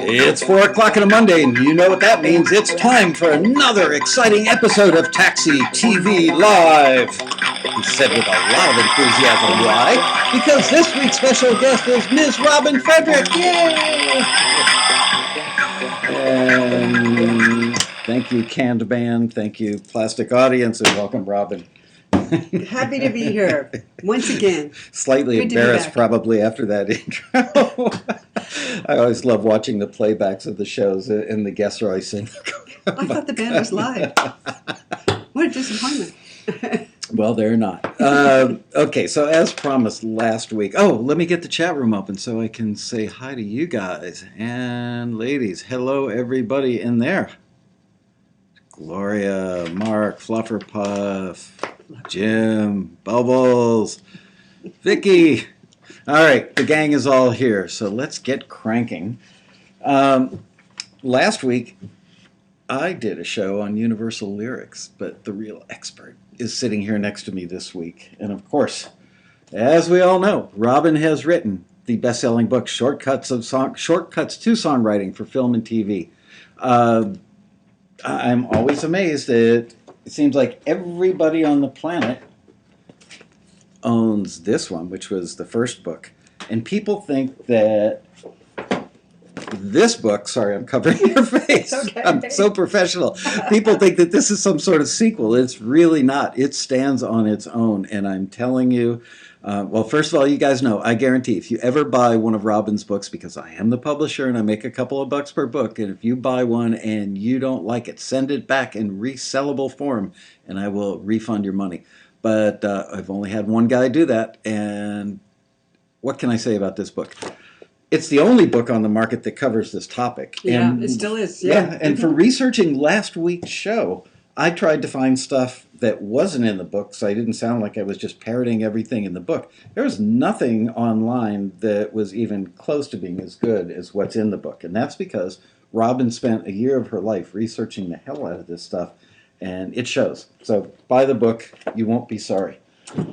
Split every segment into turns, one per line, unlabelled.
It's 4 o'clock on a Monday, and you know what that means. It's time for another exciting episode of TAXI TV Live. He said with a lot of enthusiasm. Why? Because this week's special guest is Ms. Robin Frederick. Yay! And thank you, Canned Band. Thank you, Plastic Audience, and welcome, Robin.
Happy to be here once again.
Slightly embarrassed probably after that intro. I always love watching the playbacks of the shows and the guests are always singing.
I thought the band was live. What a disappointment.
Well, they're not. Okay, so as promised last week. Oh, let me get the chat room open so I can say hi to you guys and ladies. Hello, everybody in there. Gloria, Mark, Flufferpuff, Jim, Bubbles, Vicky. All right, the gang is all here, so let's get cranking. Last week, I did a show on Universal lyrics, but the real expert is sitting here next to me this week. And of course, as we all know, Robin has written the best-selling book, Shortcuts to Songwriting for Film and TV. I'm always amazed that it seems like everybody on the planet owns this one, which was the first book. And people think that this book, sorry, I'm covering your face. Okay. I'm so professional. People think that this is some sort of sequel. It's really not. It stands on its own. And I'm telling you, well, first of all, you guys know, I guarantee if you ever buy one of Robin's books, because I am the publisher and I make a couple of bucks per book, and if you buy one and you don't like it, send it back in resellable form and I will refund your money. But I've only had one guy do that. And what can I say about this book? It's the only book on the market that covers this topic.
Yeah, and it still is. Yeah.
And for researching last week's show, I tried to find stuff that wasn't in the book, so I didn't sound like I was just parroting everything in the book. There was nothing online that was even close to being as good as what's in the book. And that's because Robin spent a year of her life researching the hell out of this stuff, and it shows. So buy the book. You won't be sorry.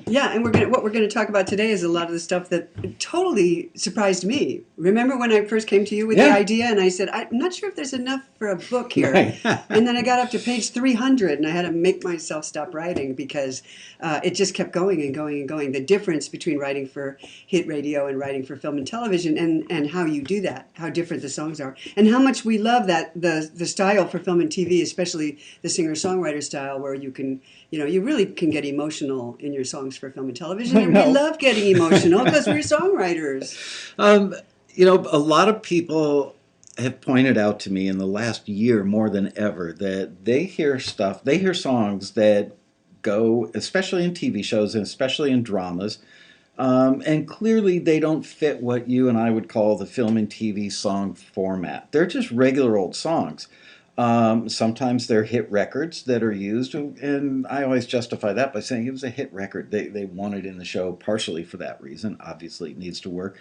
Yeah, and what we're going to talk about today is a lot of the stuff that totally surprised me. Remember when I first came to you with the idea and I said, I'm not sure if there's enough for a book here. Right. And then I got up to page 300 and I had to make myself stop writing because it just kept going and going and going. The difference between writing for hit radio and writing for film and television and how you do that, how different the songs are, and how much we love that the style for film and TV, especially the singer-songwriter style where you can, you really can get emotional in your songs for film and television, and we love getting emotional because we're songwriters.
A lot of people have pointed out to me in the last year more than ever that they hear songs that go, especially in TV shows and especially in dramas, and clearly they don't fit what you and I would call the film and TV song format. They're just regular old songs. Sometimes they're hit records that are used, and I always justify that by saying it was a hit record. They want it in the show partially for that reason. Obviously, it needs to work.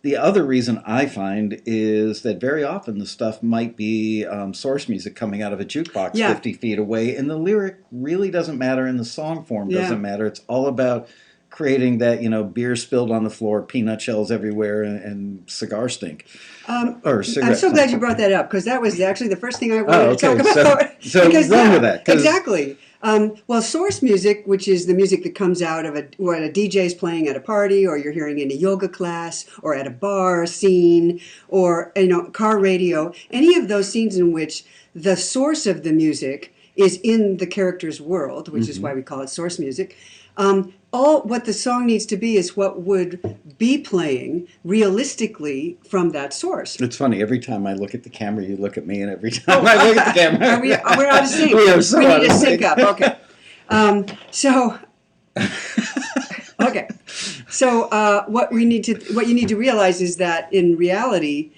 The other reason I find is that very often the stuff might be source music coming out of a jukebox 50 feet away, and the lyric really doesn't matter, and the song form doesn't matter. It's all about creating that, beer spilled on the floor, peanut shells everywhere, and cigar stink. Or cigarette.
I'm so glad you brought that up because that was actually the first thing I wanted to talk about.
So run with that.
Exactly. Well, source music, which is the music that comes out of what a DJ is playing at a party, or you're hearing in a yoga class, or at a bar scene, or car radio, any of those scenes in which the source of the music is in the character's world, which is why we call it source music. All what the song needs to be is what would be playing realistically from that source.
It's funny, every time I look at the camera, you look at me, and every time I look at the camera...
We're out of sync.
We are so
need to sync up. Okay. What you need to realize is that in reality,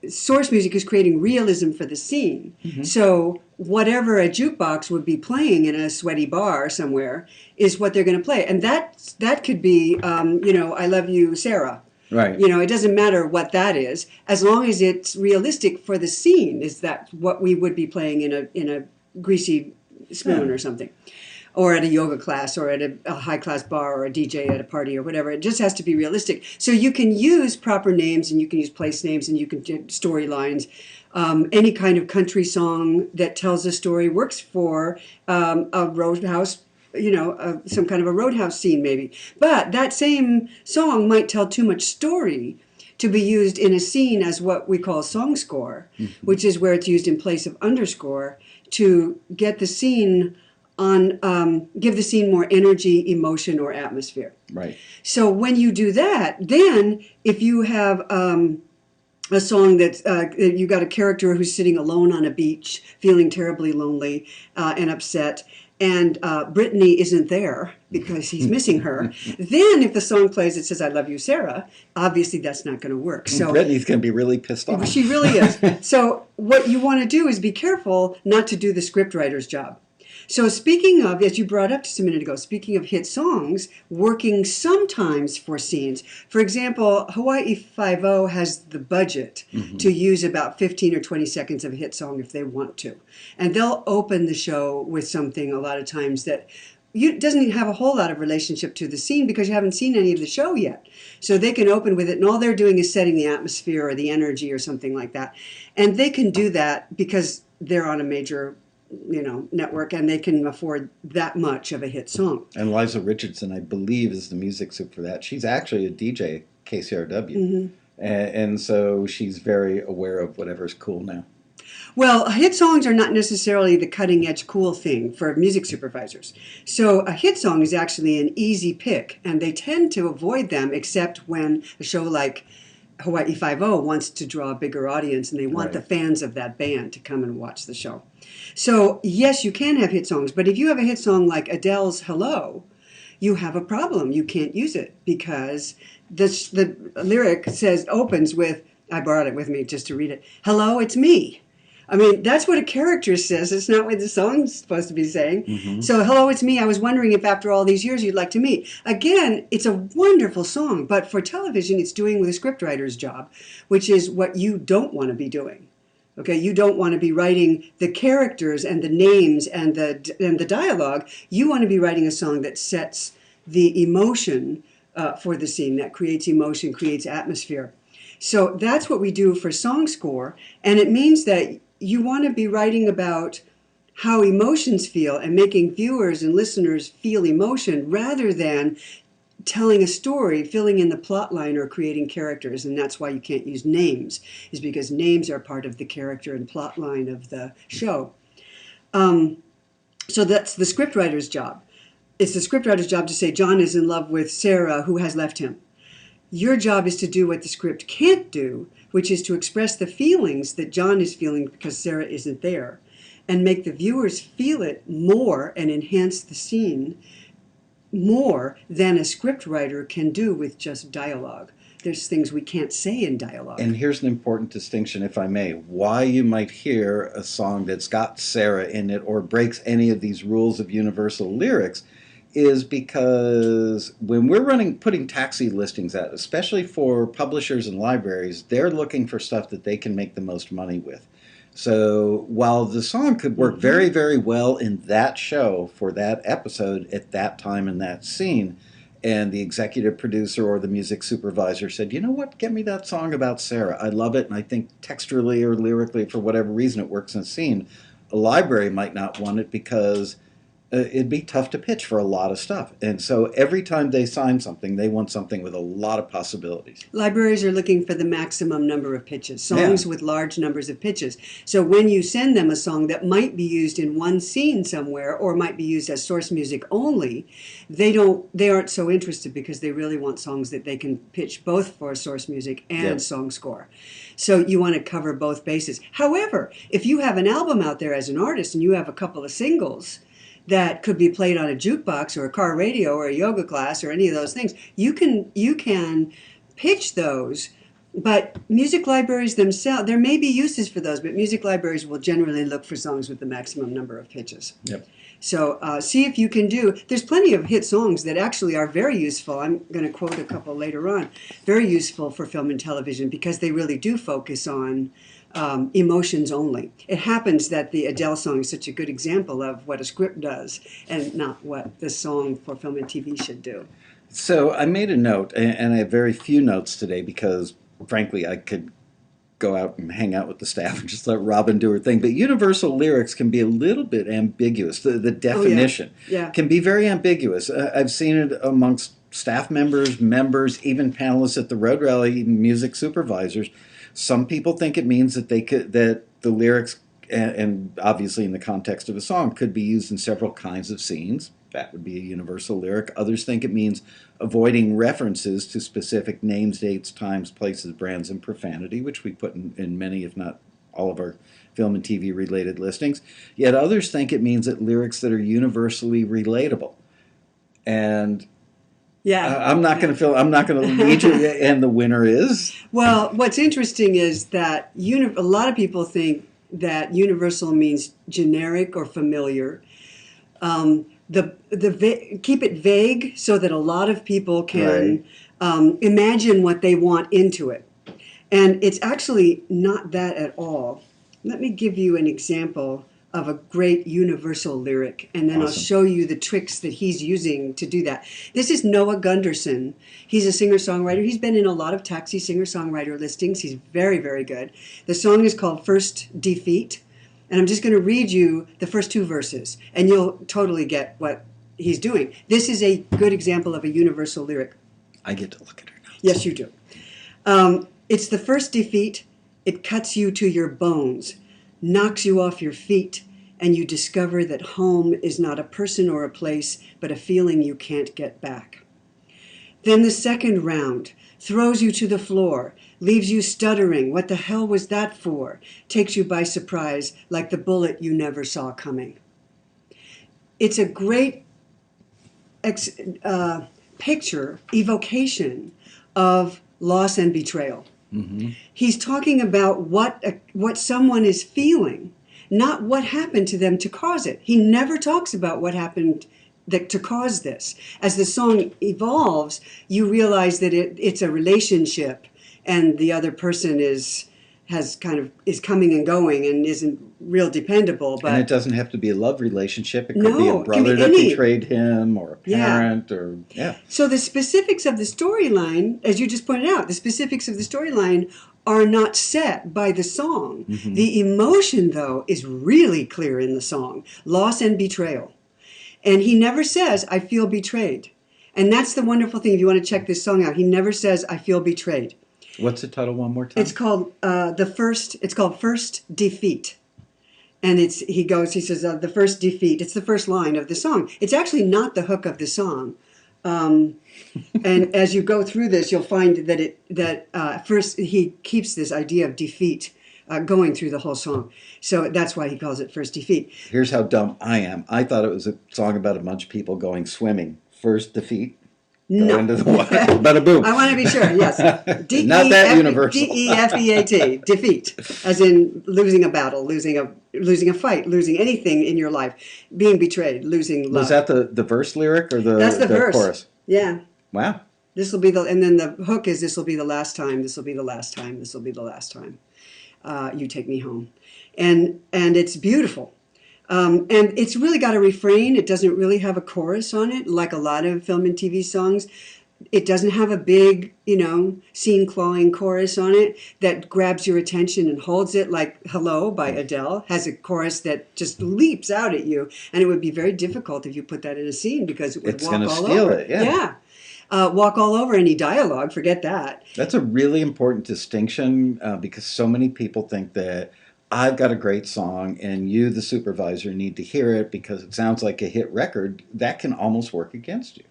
source music is creating realism for the scene. Mm-hmm. So whatever a jukebox would be playing in a sweaty bar somewhere is what they're going to play, and that could be, I Love You, Sarah.
Right.
It doesn't matter what that is, as long as it's realistic for the scene. Is that what we would be playing in a greasy spoon or something? or at a yoga class or at a high class bar or a DJ at a party or whatever. It just has to be realistic. So you can use proper names and you can use place names and you can do storylines. Any kind of country song that tells a story works for a roadhouse, some kind of a roadhouse scene maybe. But that same song might tell too much story to be used in a scene as what we call song score, which is where it's used in place of underscore to get the scene on, give the scene more energy, emotion, or atmosphere.
Right.
So when you do that, then if you have a song that's you got a character who's sitting alone on a beach, feeling terribly lonely and upset, and Brittany isn't there because he's missing her, then if the song plays, it says, "I love you, Sarah," obviously that's not going to work. So
Brittany's going to be really pissed off.
She really is. So what you want to do is be careful not to do the scriptwriter's job. So speaking of, as you brought up just a minute ago, speaking of hit songs, working sometimes for scenes. For example, Hawaii Five-O has the budget to use about 15 or 20 seconds of a hit song if they want to. And they'll open the show with something a lot of times that doesn't have a whole lot of relationship to the scene because you haven't seen any of the show yet. So they can open with it and all they're doing is setting the atmosphere or the energy or something like that. And they can do that because they're on a major network, and they can afford that much of a hit song.
And Liza Richardson, I believe, is the music soup for that. She's actually a DJ, KCRW. And so she's very aware of whatever's cool now.
Well, hit songs are not necessarily the cutting edge cool thing for music supervisors. So a hit song is actually an easy pick, and they tend to avoid them except when a show like Hawaii Five-O wants to draw a bigger audience and they want the fans of that band to come and watch the show. So yes, you can have hit songs, but if you have a hit song like Adele's Hello, you have a problem. You can't use it because the lyric opens with, I brought it with me just to read it, "Hello, it's me." I mean, that's what a character says. It's not what the song's supposed to be saying. So, "Hello, it's me. I was wondering if after all these years you'd like to meet." Again, it's a wonderful song, but for television, it's doing the scriptwriter's job, which is what you don't want to be doing. Okay, you don't want to be writing the characters and the names and the dialogue. You want to be writing a song that sets the emotion for the scene, that creates emotion, creates atmosphere. So that's what we do for song score, and it means that you want to be writing about how emotions feel and making viewers and listeners feel emotion rather than telling a story, filling in the plot line or creating characters. And that's why you can't use names, is because names are part of the character and plot line of the show. So that's the scriptwriter's job. It's the scriptwriter's job to say, John is in love with Sarah, who has left him. Your job is to do what the script can't do, which is to express the feelings that John is feeling because Sarah isn't there, and make the viewers feel it more and enhance the scene more than a scriptwriter can do with just dialogue. There's things we can't say in dialogue.
And here's an important distinction, if I may. Why you might hear a song that's got Sarah in it or breaks any of these rules of universal lyrics is because when we're putting taxi listings out, especially for publishers and libraries, they're looking for stuff that they can make the most money with. So while the song could work very, very well in that show for that episode at that time in that scene, and the executive producer or the music supervisor said, "You know what, get me that song about Sarah. I love it, and I think texturally or lyrically, for whatever reason, it works in a scene." A library might not want it because it'd be tough to pitch for a lot of stuff. And so every time they sign something, they want something with a lot of possibilities.
Libraries are looking for the maximum number of pitches, songs with large numbers of pitches. So when you send them a song that might be used in one scene somewhere or might be used as source music only, they aren't so interested because they really want songs that they can pitch both for source music and song score. So you want to cover both bases. However, if you have an album out there as an artist and you have a couple of singles that could be played on a jukebox or a car radio or a yoga class or any of those things, you can pitch those. But music libraries themselves, there may be uses for those, but music libraries will generally look for songs with the maximum number of pitches.
Yep.
So see if you can there's plenty of hit songs that actually are very useful. I'm going to quote a couple later on. Very useful for film and television because they really do focus on emotions only. It happens that the Adele song is such a good example of what a script does and not what the song for film and TV should do.
So I made a note, and I have very few notes today because, frankly, I could go out and hang out with the staff and just let Robin do her thing. But universal lyrics can be a little bit ambiguous. The definition can be very ambiguous. I've seen it amongst staff members, even panelists at the Road Rally, even music supervisors. Some people think it means that that the lyrics, and obviously in the context of a song, could be used in several kinds of scenes. That would be a universal lyric. Others think it means avoiding references to specific names, dates, times, places, brands, and profanity, which we put in many, if not all, of our film and TV related listings. Yet others think it means that lyrics that are universally relatable. And I'm not going to lead you, and the winner is?
Well, what's interesting is that a lot of people think that universal means generic or familiar. Keep it vague so that a lot of people can imagine what they want into it. And it's actually not that at all. Let me give you an example of a great universal lyric, and then I'll show you the tricks that he's using to do that. This is Noah Gunderson. He's a singer-songwriter. He's been in a lot of TAXI singer-songwriter listings. He's very, very good. The song is called First Defeat. And I'm just going to read you the first two verses, and you'll totally get what he's doing. This is a good example of a universal lyric.
I get to look at her now.
Yes, you do. It's the first defeat. It cuts you to your bones, knocks you off your feet, and you discover that home is not a person or a place, but a feeling you can't get back. Then the second round throws you to the floor, leaves you stuttering, what the hell was that for? Takes you by surprise, like the bullet you never saw coming. It's a great picture, evocation of loss and betrayal. Mm-hmm. He's talking about what someone is feeling, not what happened to them to cause it. He never talks about what happened to cause this. As the song evolves, you realize that it's a relationship, and the other person is coming and going and isn't real dependable. But
and it doesn't have to be a love relationship. It could be a brother that betrayed him, or a parent, or
So the specifics of the storyline, as you just pointed out, the specifics of the storyline are not set by the song. Mm-hmm. The emotion, though, is really clear in the song: loss and betrayal. And he never says, "I feel betrayed." And that's the wonderful thing. If you want to check this song out, he never says, "I feel betrayed."
What's the title one more time?
It's called It's called First Defeat, and he says the first defeat. It's the first line of the song. It's actually not the hook of the song, and as you go through this, you'll find that first he keeps this idea of defeat going through the whole song. So that's why he calls it First Defeat.
Here's how dumb I am. I thought it was a song about a bunch of people going swimming. First defeat. Go into the water. Bada boom.
I want to be sure, yes.
Not that universal.
D-E-F-E-A-T, defeat, as in losing a battle, losing a fight, losing anything in your life, being betrayed, losing love.
Was that the verse lyric or
That's the verse.
Chorus?
Yeah.
Wow.
This will be and then the hook is, "This will be the last time, this will be the last time, this will be the last time you take me home." And it's beautiful. And it's really got a refrain. It doesn't really have a chorus on it, like a lot of film and TV songs. It doesn't have a big, scene-clawing chorus on it that grabs your attention and holds it, like Hello by Adele has a chorus that just leaps out at you. And it would be very difficult if you put that in a scene because it would walk all over. It's going to steal it,
yeah.
Walk all over any dialogue, forget that.
That's a really important distinction because so many people think that I've got a great song and you, the supervisor, need to hear it because it sounds like a hit record. That can almost work against you.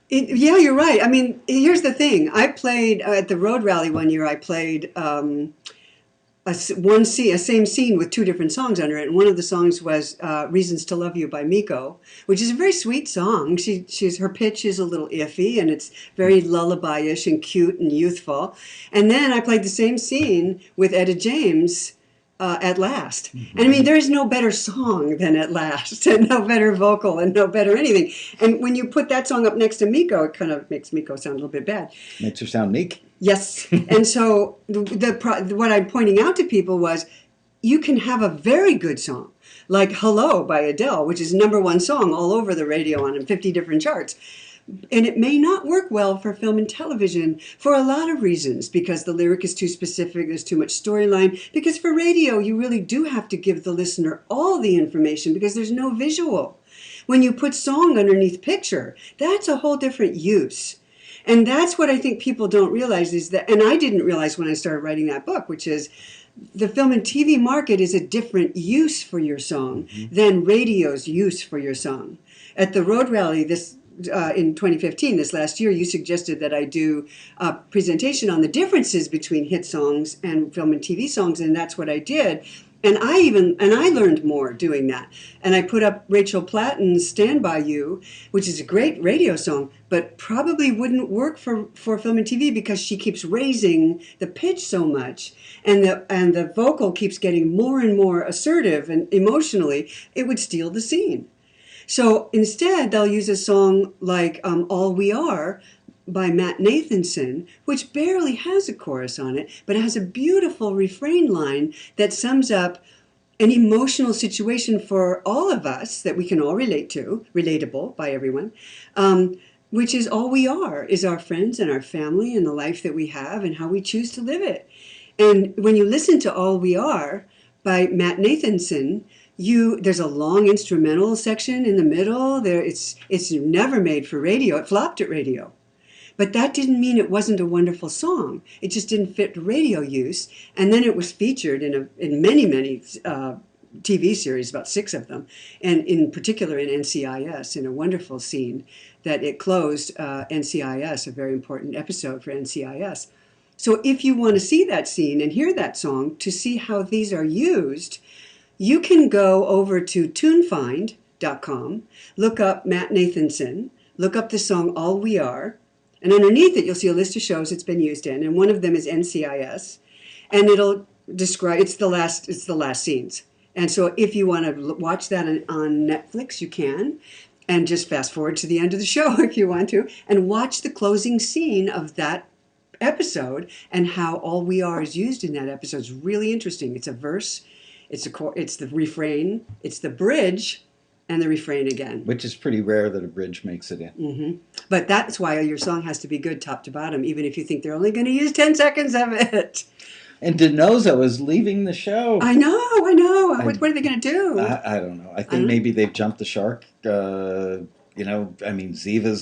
Yeah, you're right. I mean, here's the thing. I played at the Road Rally one year. I played a same scene with two different songs under it. And one of the songs was "Reasons to Love You" by Miko, which is a very sweet song. Her pitch is a little iffy, and it's very lullaby-ish and cute and youthful. And then I played the same scene with Etta James. At Last. Mm-hmm. And I mean, there is no better song than At Last, and no better vocal, and no better anything. And when you put that song up next to Miko, it kind of makes Miko sound a little bit bad.
Makes her sound meek.
Yes. And so what I'm pointing out to people was you can have a very good song, like Hello by Adele, which is #1 song all over the radio on 50 different charts. And it may not work well for film and television for a lot of reasons, because the lyric is too specific, there's too much storyline. Because for radio, you really do have to give the listener all the information because there's no visual. When you put song underneath picture, that's a whole different use. And that's what I think people don't realize is that, and I didn't realize when I started writing that book, which is the film and TV market is a different use for your song than radio's use for your song. At the Road Rally in 2015, this last year, you suggested that I do a presentation on the differences between hit songs and film and TV songs, and that's what I did. And I learned more doing that. And I put up Rachel Platten's Stand By You, which is a great radio song, but probably wouldn't work for film and TV because she keeps raising the pitch so much. And the vocal keeps getting more and more assertive and emotionally, it would steal the scene. So instead, they'll use a song like All We Are by Matt Nathanson, which barely has a chorus on it, but it has a beautiful refrain line that sums up an emotional situation for all of us that we can all relate to, relatable by everyone, which is all we are, is our friends and our family and the life that we have and how we choose to live it. And when you listen to All We Are by Matt Nathanson, there's a long instrumental section in the middle. It's never made for radio. It flopped at radio. But that didn't mean it wasn't a wonderful song. It just didn't fit radio use. And then it was featured in many TV series, about 6 of them, and in particular in NCIS, in a wonderful scene that it closed NCIS, a very important episode for NCIS. So if you want to see that scene and hear that song to see how these are used, you can go over to tunefind.com, look up Matt Nathanson, look up the song All We Are, and underneath it, you'll see a list of shows it's been used in, and one of them is NCIS, and it'll describe, it's the last scenes. And so if you want to watch that on Netflix, you can, and just fast forward to the end of the show if you want to, and watch the closing scene of that episode and how All We Are is used in that episode. It's really interesting. It's a verse, it's the refrain, it's the bridge, and the refrain again.
Which is pretty rare that a bridge makes it in.
Mm-hmm. But that's why your song has to be good top to bottom, even if you think they're only going to use 10 seconds of it.
And DeNozo is leaving the show.
I know. What are they going to do?
I don't know. I think maybe they've jumped the shark. Ziva's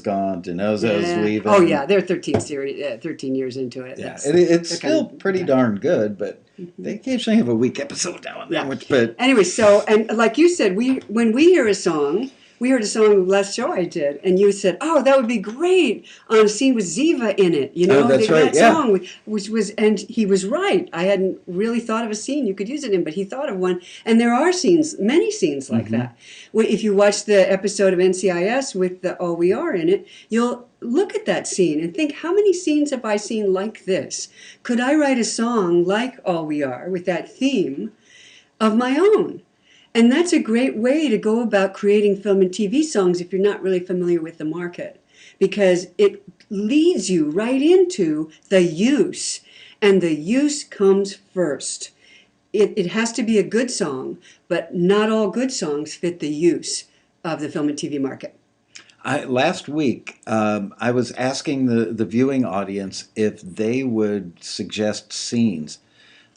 gone. DeNozo's leaving.
Oh, yeah. They're 13 years into it.
Yeah, it's still pretty darn good, but they occasionally have a weak episode now and then. But
anyway, so, and like you said, when we hear a song, we heard a song last show I did, and you said, "Oh, that would be great on a scene with Ziva in it." You know,
that's right.
That song, which was, and he was right. I hadn't really thought of a scene you could use it in, but he thought of one. And there are scenes, many scenes like that. If you watch the episode of NCIS with the All We Are in it, you'll look at that scene and think, how many scenes have I seen like this? Could I write a song like All We Are with that theme of my own? And that's a great way to go about creating film and TV songs if you're not really familiar with the market, because it leads you right into the use, and the use comes first. It has to be a good song, but not all good songs fit the use of the film and TV market.
Last week, I was asking the viewing audience if they would suggest scenes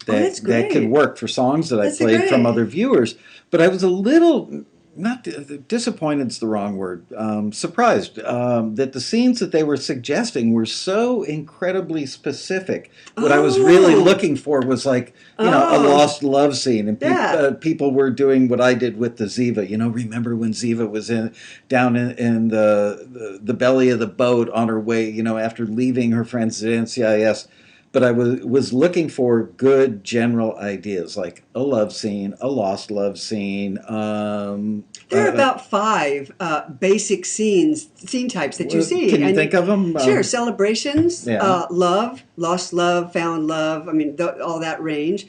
that could work for songs that I played from other viewers. But I was a little, not disappointed is the wrong word, surprised that the scenes that they were suggesting were so incredibly specific. What I was really looking for was like, a lost love scene. And people were doing what I did with the Ziva. Remember when Ziva was down in the belly of the boat on her way, after leaving her friends at NCIS. But I was looking for good general ideas, like a love scene, a lost love scene.
There are about 5 basic scene types that you see.
Can you think of them?
Sure. Celebrations, love, lost love, found love. All that range.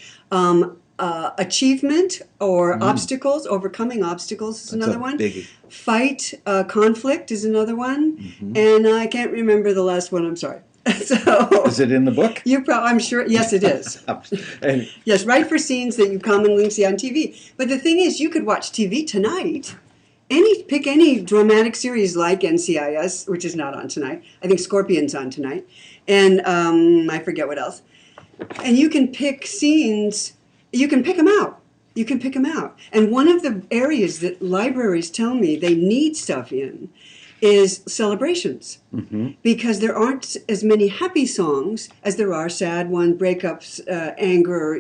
Achievement or obstacles, overcoming obstacles is another one.
Biggie.
Fight, conflict is another one. And I can't remember the last one, I'm sorry. So
Is it in the book?
I'm sure, yes, it is.
And
Yes, write for scenes that you commonly see on TV. But the thing is, you could watch TV tonight. Pick any dramatic series like NCIS, which is not on tonight. I think Scorpion's on tonight, and I forget what else. And you can pick scenes. You can pick them out. You can pick them out. And one of the areas that libraries tell me they need stuff in is celebrations, because there aren't as many happy songs as there are sad ones, breakups, anger,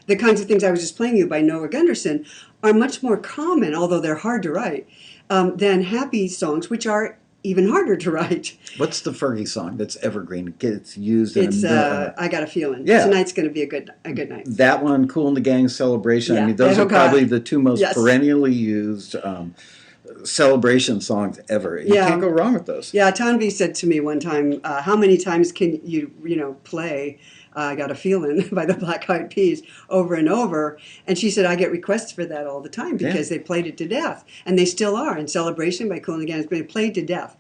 the kinds of things I was just playing you by Noah Gunderson are much more common, although they're hard to write, than happy songs, which are even harder to write.
what's the Fergie song that's evergreen? It gets used in
It's I Got a Feeling.
Yeah.
Tonight's going to be a good night.
that one, Cool and the Gang, Celebration. I
Yeah.
mean, those
Oh,
are probably
God.
the two most
Yes.
perennially used celebration songs ever. You
Yeah.
can't go wrong with those.
Yeah, Tanvi said to me one time, how many times can you play I Got a Feeling by the Black Eyed Peas over and over? And she said, I get requests for that all the time because they played it to death. And they still are. And Celebration by Cool and the Gang has been played to death.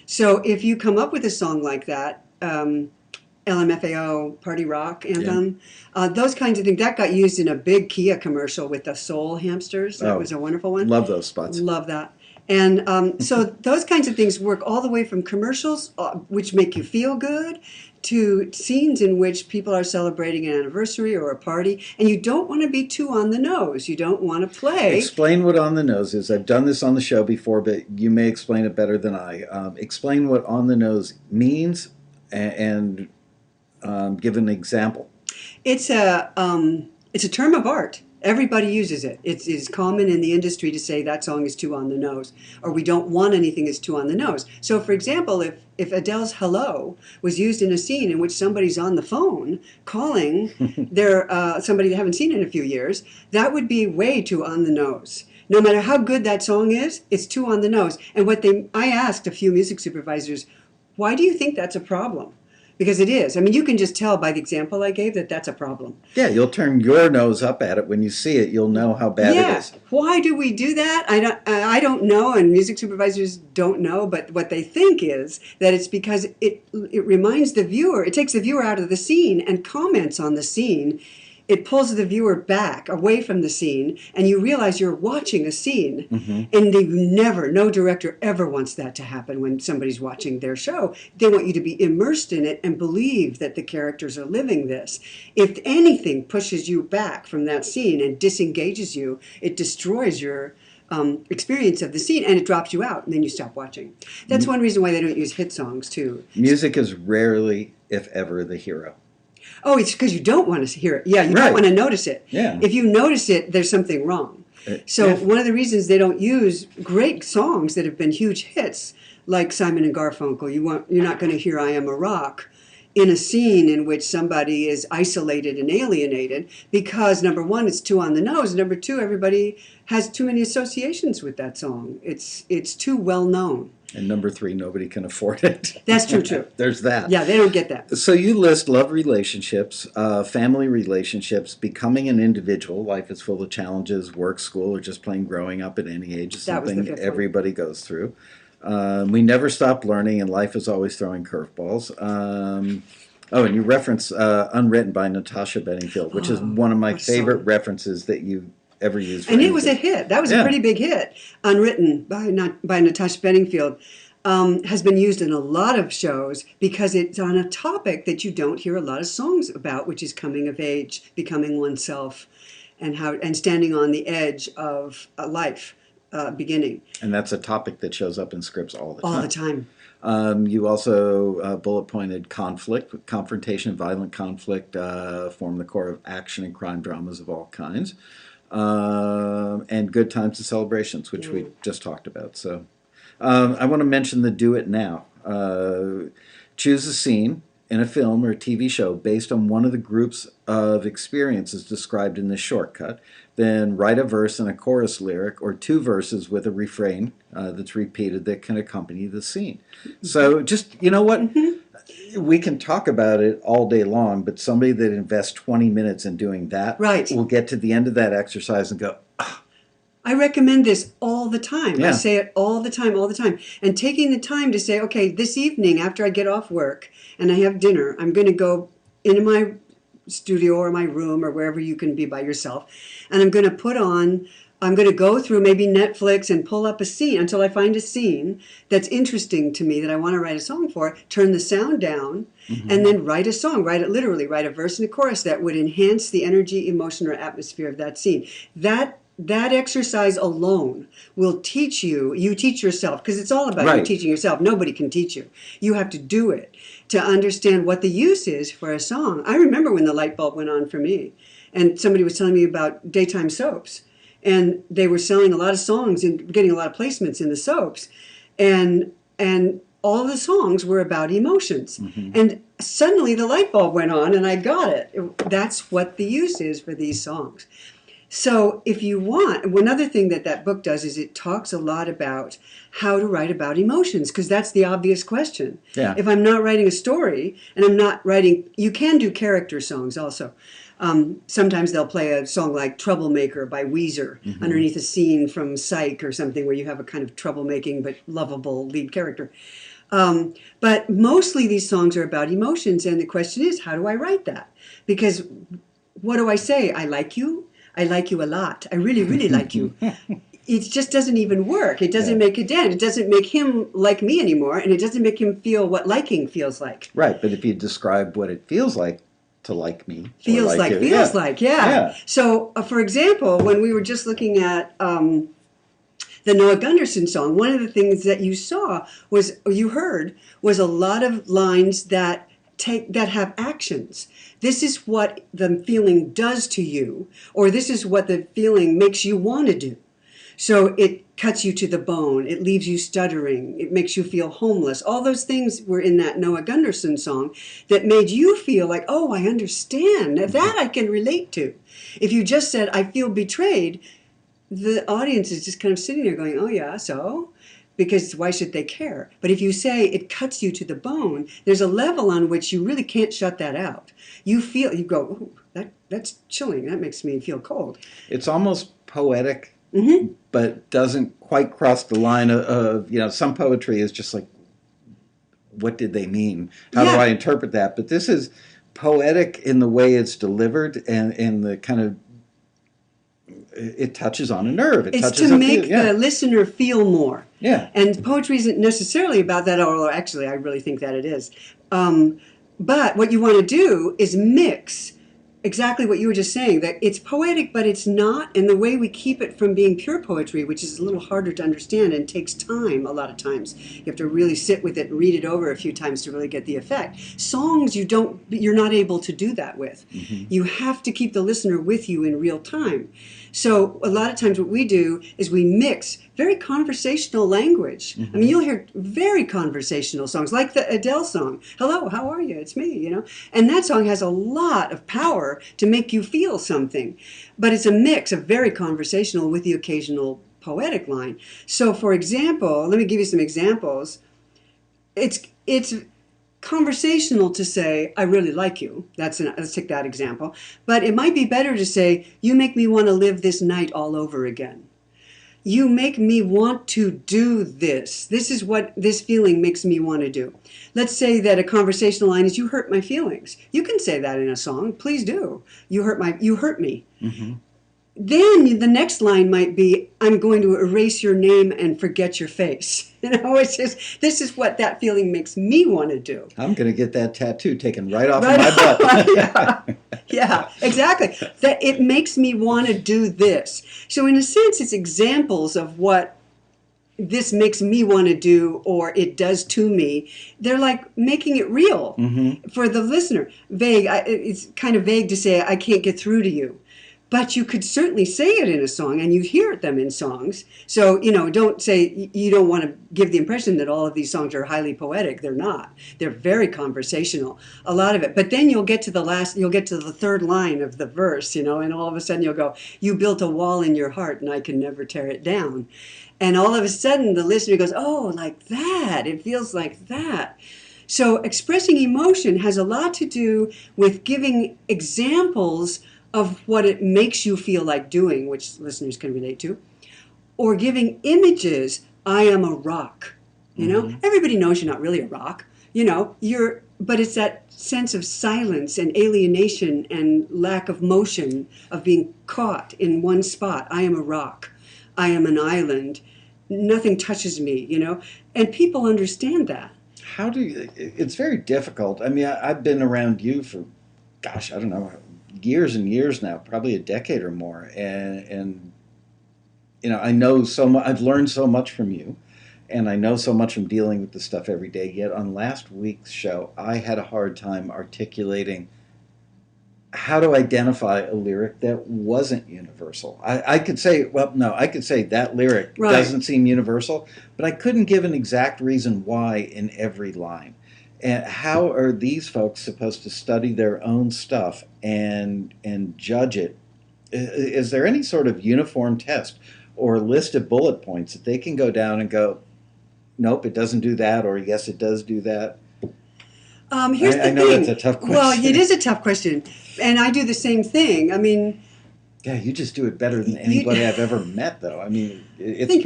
So if you come up with a song like that, LMFAO, Party Rock Anthem, those kinds of things, that got used in a big Kia commercial with the soul hamsters. That was a wonderful one.
Love those spots.
Love that. And so those kinds of things work all the way from commercials, which make you feel good, to scenes in which people are celebrating an anniversary or a party. And you don't want to be too on the nose. You don't want to play.
Explain what on the nose is. I've done this on the show before, but you may explain it better than I. Explain what on the nose means and give an example.
It's a term of art. Everybody uses it. It is common in the industry to say that song is too on the nose, or we don't want anything that's too on the nose. So, for example, if Adele's "Hello" was used in a scene in which somebody's on the phone calling their somebody they haven't seen in a few years, that would be way too on the nose. No matter how good that song is, it's too on the nose. And I asked a few music supervisors, why do you think that's a problem? Because it is. I mean, you can just tell by the example I gave that that's a problem.
Yeah, you'll turn your nose up at it when you see it. You'll know how bad it is.
Why do we do that? I don't know, and music supervisors don't know. But what they think is that it's because it reminds the viewer. It takes the viewer out of the scene and comments on the scene. It pulls the viewer back away from the scene, and you realize you're watching a scene. And no director ever wants that to happen when somebody's watching their show. They want you to be immersed in it and believe that the characters are living this. If anything pushes you back from that scene and disengages you, it destroys your experience of the scene, and it drops you out, and then you stop watching. That's one reason why they don't use hit songs, too.
Music is rarely, if ever, the hero.
Oh, it's because you don't want to hear it. Yeah, you don't want to notice it.
Yeah.
If you notice it, there's something wrong. So one of the reasons they don't use great songs that have been huge hits, like Simon and Garfunkel, you're not going to hear "I Am a Rock" in a scene in which somebody is isolated and alienated, because number one, it's too on the nose. Number two, everybody has too many associations with that song. It's too well known.
And number three, nobody can afford it.
That's true, too.
There's that.
Yeah, they don't get that.
So you list love relationships, family relationships, becoming an individual. Life is full of challenges, work, school, or just plain growing up at any age is
That was the
something
fifth one.
everybody goes through. We never stop learning, and life is always throwing curveballs. And you reference Unwritten by Natasha Bedingfield, which is one of my
what a
favorite
song.
references that you ever used. For
And it was a
anything.
hit. That was
Yeah.
a pretty big hit. Unwritten by Natasha Bedingfield has been used in a lot of shows because it's on a topic that you don't hear a lot of songs about, which is coming of age, becoming oneself, and standing on the edge of a life beginning
And that's a topic that shows up in scripts all the time.
all the time.
You also bullet pointed confrontation, violent conflict form the core of action and crime dramas of all kinds, and good times and celebrations, which we just talked about. So I want to mention the Do It Now. Choose a scene in a film or a TV show based on one of the groups of experiences described in this shortcut. Then write a verse and a chorus lyric, or two verses with a refrain that's repeated that can accompany the scene. So just, you know what? We can talk about it all day long, but somebody that invests 20 minutes in doing that
Right.
will get to the end of that exercise and go,
I recommend this all the time. I
Yeah.
say it all the time, all the time. And taking the time to say, okay, this evening after I get off work and I have dinner, I'm going to go into my studio or my room or wherever you can be by yourself. And I'm going to go through maybe Netflix and pull up a scene until I find a scene that's interesting to me that I want to write a song for, turn the sound down, and then write a song, write a verse and a chorus that would enhance the energy, emotion, or atmosphere of that scene. That exercise alone will teach you teach yourself, because it's all about you
Right.
teaching yourself. Nobody can teach you. You have to do it to understand what the use is for a song. I remember when the light bulb went on for me, and somebody was telling me about daytime soaps, and they were selling a lot of songs and getting a lot of placements in the soaps, and all the songs were about emotions. And suddenly the light bulb went on, and I got it. That's what the use is for these songs. So if you want, one other thing that book does is it talks a lot about how to write about emotions, because that's the obvious question.
Yeah.
If I'm not writing a story and I'm not writing, you can do character songs also. Sometimes they'll play a song like Troublemaker by Weezer underneath a scene from Psych or something where you have a kind of troublemaking but lovable lead character. But mostly these songs are about emotions, and the question is, how do I write that? Because what do I say? I like you. I like you a lot. I really, really like you. It just doesn't even work. It doesn't make a dent. It doesn't make him like me anymore, and it doesn't make him feel what liking feels like.
Right, but if you describe what it feels like to like me, or
Feels like,
you,
feels like, yeah. So, for example, when we were just looking at the Noah Gunderson song, one of the things that you heard was a lot of lines that have actions. This is what the feeling does to you, or this is what the feeling makes you want to do. So it cuts you to the bone. It leaves you stuttering. It makes you feel homeless. All those things were in that Noah Gunderson song that made you feel like, oh, I understand. That I can relate to. If you just said, I feel betrayed, the audience is just kind of sitting there going, oh, yeah, so? Because why should they care? But if you say it cuts you to the bone, there's a level on which you really can't shut that out. You go, oh, that's chilling. That makes me feel cold.
It's almost poetic, but doesn't quite cross the line of some poetry is just like, what did they mean? How do I interpret that? But this is poetic in the way it's delivered, and in the kind of, it touches on a nerve.
It's to make the listener feel more.
Yeah.
And poetry isn't necessarily about that, although actually I really think that it is. But what you want to do is mix exactly what you were just saying, that it's poetic, but it's not, and the way we keep it from being pure poetry, which is a little harder to understand and takes time a lot of times. You have to really sit with it and read it over a few times to really get the effect. Songs, you're not able to do that with. You have to keep the listener with you in real time. So a lot of times what we do is we mix very conversational language. I mean, you'll hear very conversational songs, like the Adele song, Hello, how are you? It's me, And that song has a lot of power to make you feel something. But it's a mix of very conversational with the occasional poetic line. So, for example, let me give you some examples. It's conversational to say, I really like you. Let's take that example. But it might be better to say, you make me want to live this night all over again. You make me want to do this. This is what this feeling makes me want to do. Let's say that a conversational line is, you hurt my feelings. You can say that in a song. Please do. You hurt me. Then the next line might be, I'm going to erase your name and forget your face. It's just, this is what that feeling makes me want to do.
I'm going to get that tattoo taken right off of my butt.
Yeah, exactly. That it makes me want to do this. So in a sense, it's examples of what this makes me want to do, or it does to me. They're like making it real for the listener. Vague. It's kind of vague to say, I can't get through to you. But you could certainly say it in a song, and you hear them in songs. So, don't say, you don't want to give the impression that all of these songs are highly poetic. They're not. They're very conversational, a lot of it. But then you'll get to the third line of the verse, and all of a sudden you'll go, you built a wall in your heart, and I can never tear it down. And all of a sudden the listener goes, oh, like that. It feels like that. So expressing emotion has a lot to do with giving examples of what it makes you feel like doing, which listeners can relate to, or giving images. I am a rock. You know, everybody knows you're not really a rock. You know, but it's that sense of silence and alienation and lack of motion, of being caught in one spot. I am a rock. I am an island. Nothing touches me, you know, and people understand that.
How do you, it's very difficult. I mean, I've been around you for, gosh, I don't know, years and years now, probably a decade or more. And you know, I know so much, I've learned so much from you. And I know so much from dealing with this stuff every day. Yet on last week's show, I had a hard time articulating how to identify a lyric that wasn't universal. I could say, well, no, I could say that lyric doesn't seem universal, but I couldn't give an exact reason why in every line. And how are these folks supposed to study their own stuff and judge it? Is there any sort of uniform test or list of bullet points that they can go down and go, nope, it doesn't do that, or yes, it does do that?
Here's the
I know
thing.
that's a tough question.
Well, it is a tough question, and I do the same thing. I mean,
yeah, you just do it better than anybody I've ever met, though. I mean, it's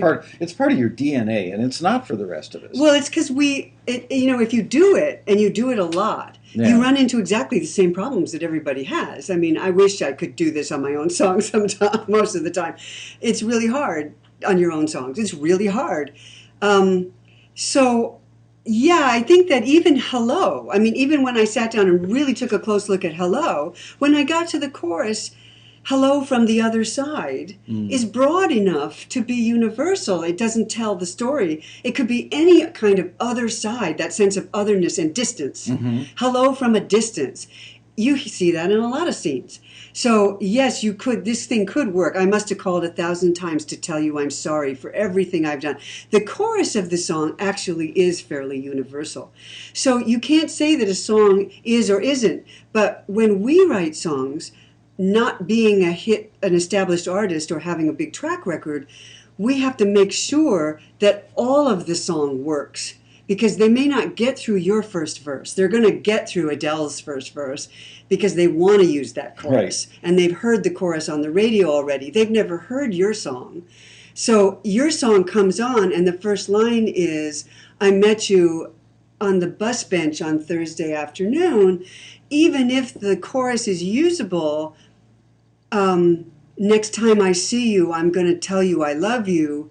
part of your DNA, and it's not for the rest of us.
Well, it's because you know, if you do it and you do it a lot, you run into exactly the same problems that everybody has. I mean, I wish I could do this on my own songs sometimes. Most of the time, it's really hard on your own songs. It's really hard. So, yeah, I think that even Hello, I mean, even when I sat down and really took a close look at Hello, when I got to the chorus, Hello from the Other Side is broad enough to be universal. It doesn't tell the story. It could be any kind of other side, that sense of otherness and distance. Hello from a distance. You see that in a lot of scenes. So, yes, you could. This thing could work. I must have called 1,000 times to tell you I'm sorry for everything I've done. The chorus of the song actually is fairly universal. So you can't say that a song is or isn't. But when we write songs, not being an established artist or having a big track record, we have to make sure that all of the song works. Because they may not get through your first verse. They're going to get through Adele's first verse because they want to use that chorus. Right. And they've heard the chorus on the radio already. They've never heard your song. So your song comes on and the first line is, I met you on the bus bench on Thursday afternoon. Even if the chorus is usable, next time I see you, I'm going to tell you I love you,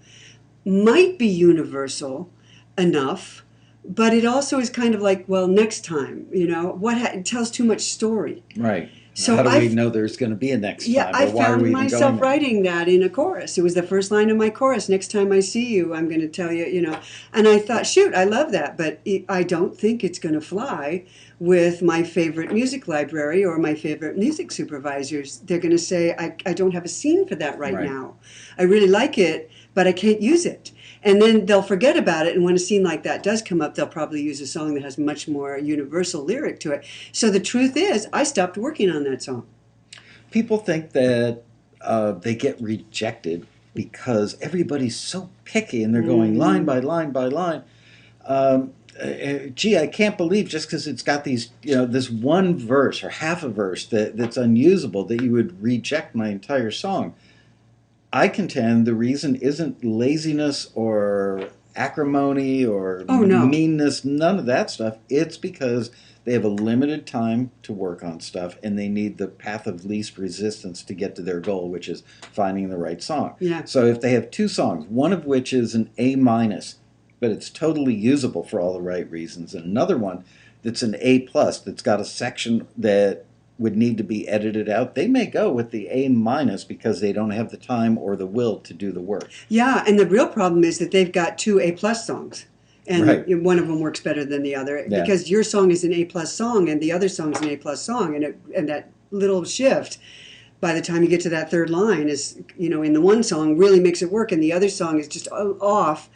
might be universal enough, but it also is kind of like, well, next time, you know, it tells too much story.
Right. So how do we know there's going to be a next time?
Yeah, I found myself writing that in a chorus. It was the first line of my chorus. Next time I see you, I'm going to tell you, you know. And I thought, shoot, I love that, but I don't think it's going to fly with my favorite music library or my favorite music supervisors. They're going to say, I don't have a scene for that right now. I really like it, but I can't use it. And then they'll forget about it, and when a scene like that does come up, they'll probably use a song that has much more universal lyric to it. So the truth is, I stopped working on that song.
People think that they get rejected because everybody's so picky, and they're going line by line by line. Gee, I can't believe just because it's got these, you know, this one verse or half a verse that's unusable that you would reject my entire song. I contend the reason isn't laziness or acrimony or meanness, none of that stuff. It's because they have a limited time to work on stuff and they need the path of least resistance to get to their goal, which is finding the right song.
Yeah.
So if they have two songs, one of which is an A-, but it's totally usable for all the right reasons, and another one that's an A+, that's got a section that would need to be edited out, they may go with the A- because they don't have the time or the will to do the work.
Yeah, and the real problem is that they've got two A+ songs. And one of them works better than the other because your song is an A+ song and the other song's an A+ song. And that little shift, by the time you get to that third line, is, you know, in the one song really makes it work and the other song is just off.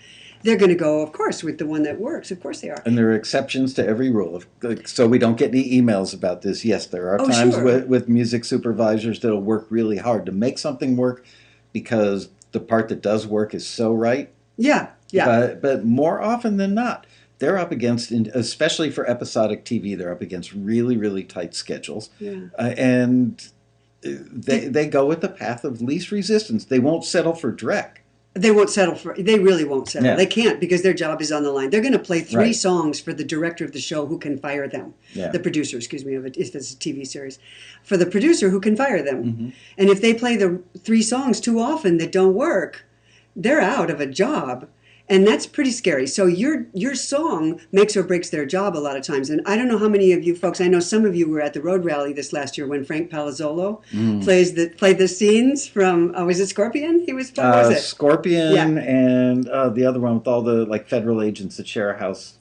They're going to go, of course, with the one that works. Of course they are.
And there are exceptions to every rule. So we don't get any emails about this. Yes, there are times with music supervisors that'll work really hard to make something work because the part that does work is so right.
Yeah, yeah.
But more often than not, they're up against, especially for episodic TV, they're up against really, really tight schedules.
Yeah.
And they go with the path of least resistance. They won't settle for dreck.
They won't settle for. They really won't settle.
Yeah.
They can't because their job is on the line. They're going to play 3
Right.
songs for the director of the show, who can fire them.
Yeah.
The producer, excuse me, if it's a TV series, for the producer who can fire them.
Mm-hmm.
And if they play the 3 songs too often that don't work, they're out of a job. And that's pretty scary. So your song makes or breaks their job a lot of times. And I don't know how many of you folks, I know some of you were at the Road Rally this last year when Frank Palazzolo played the scenes from, was it Scorpion? He was, what was it?
Scorpion,
Yeah.
and the other one with all the like federal agents that share a house,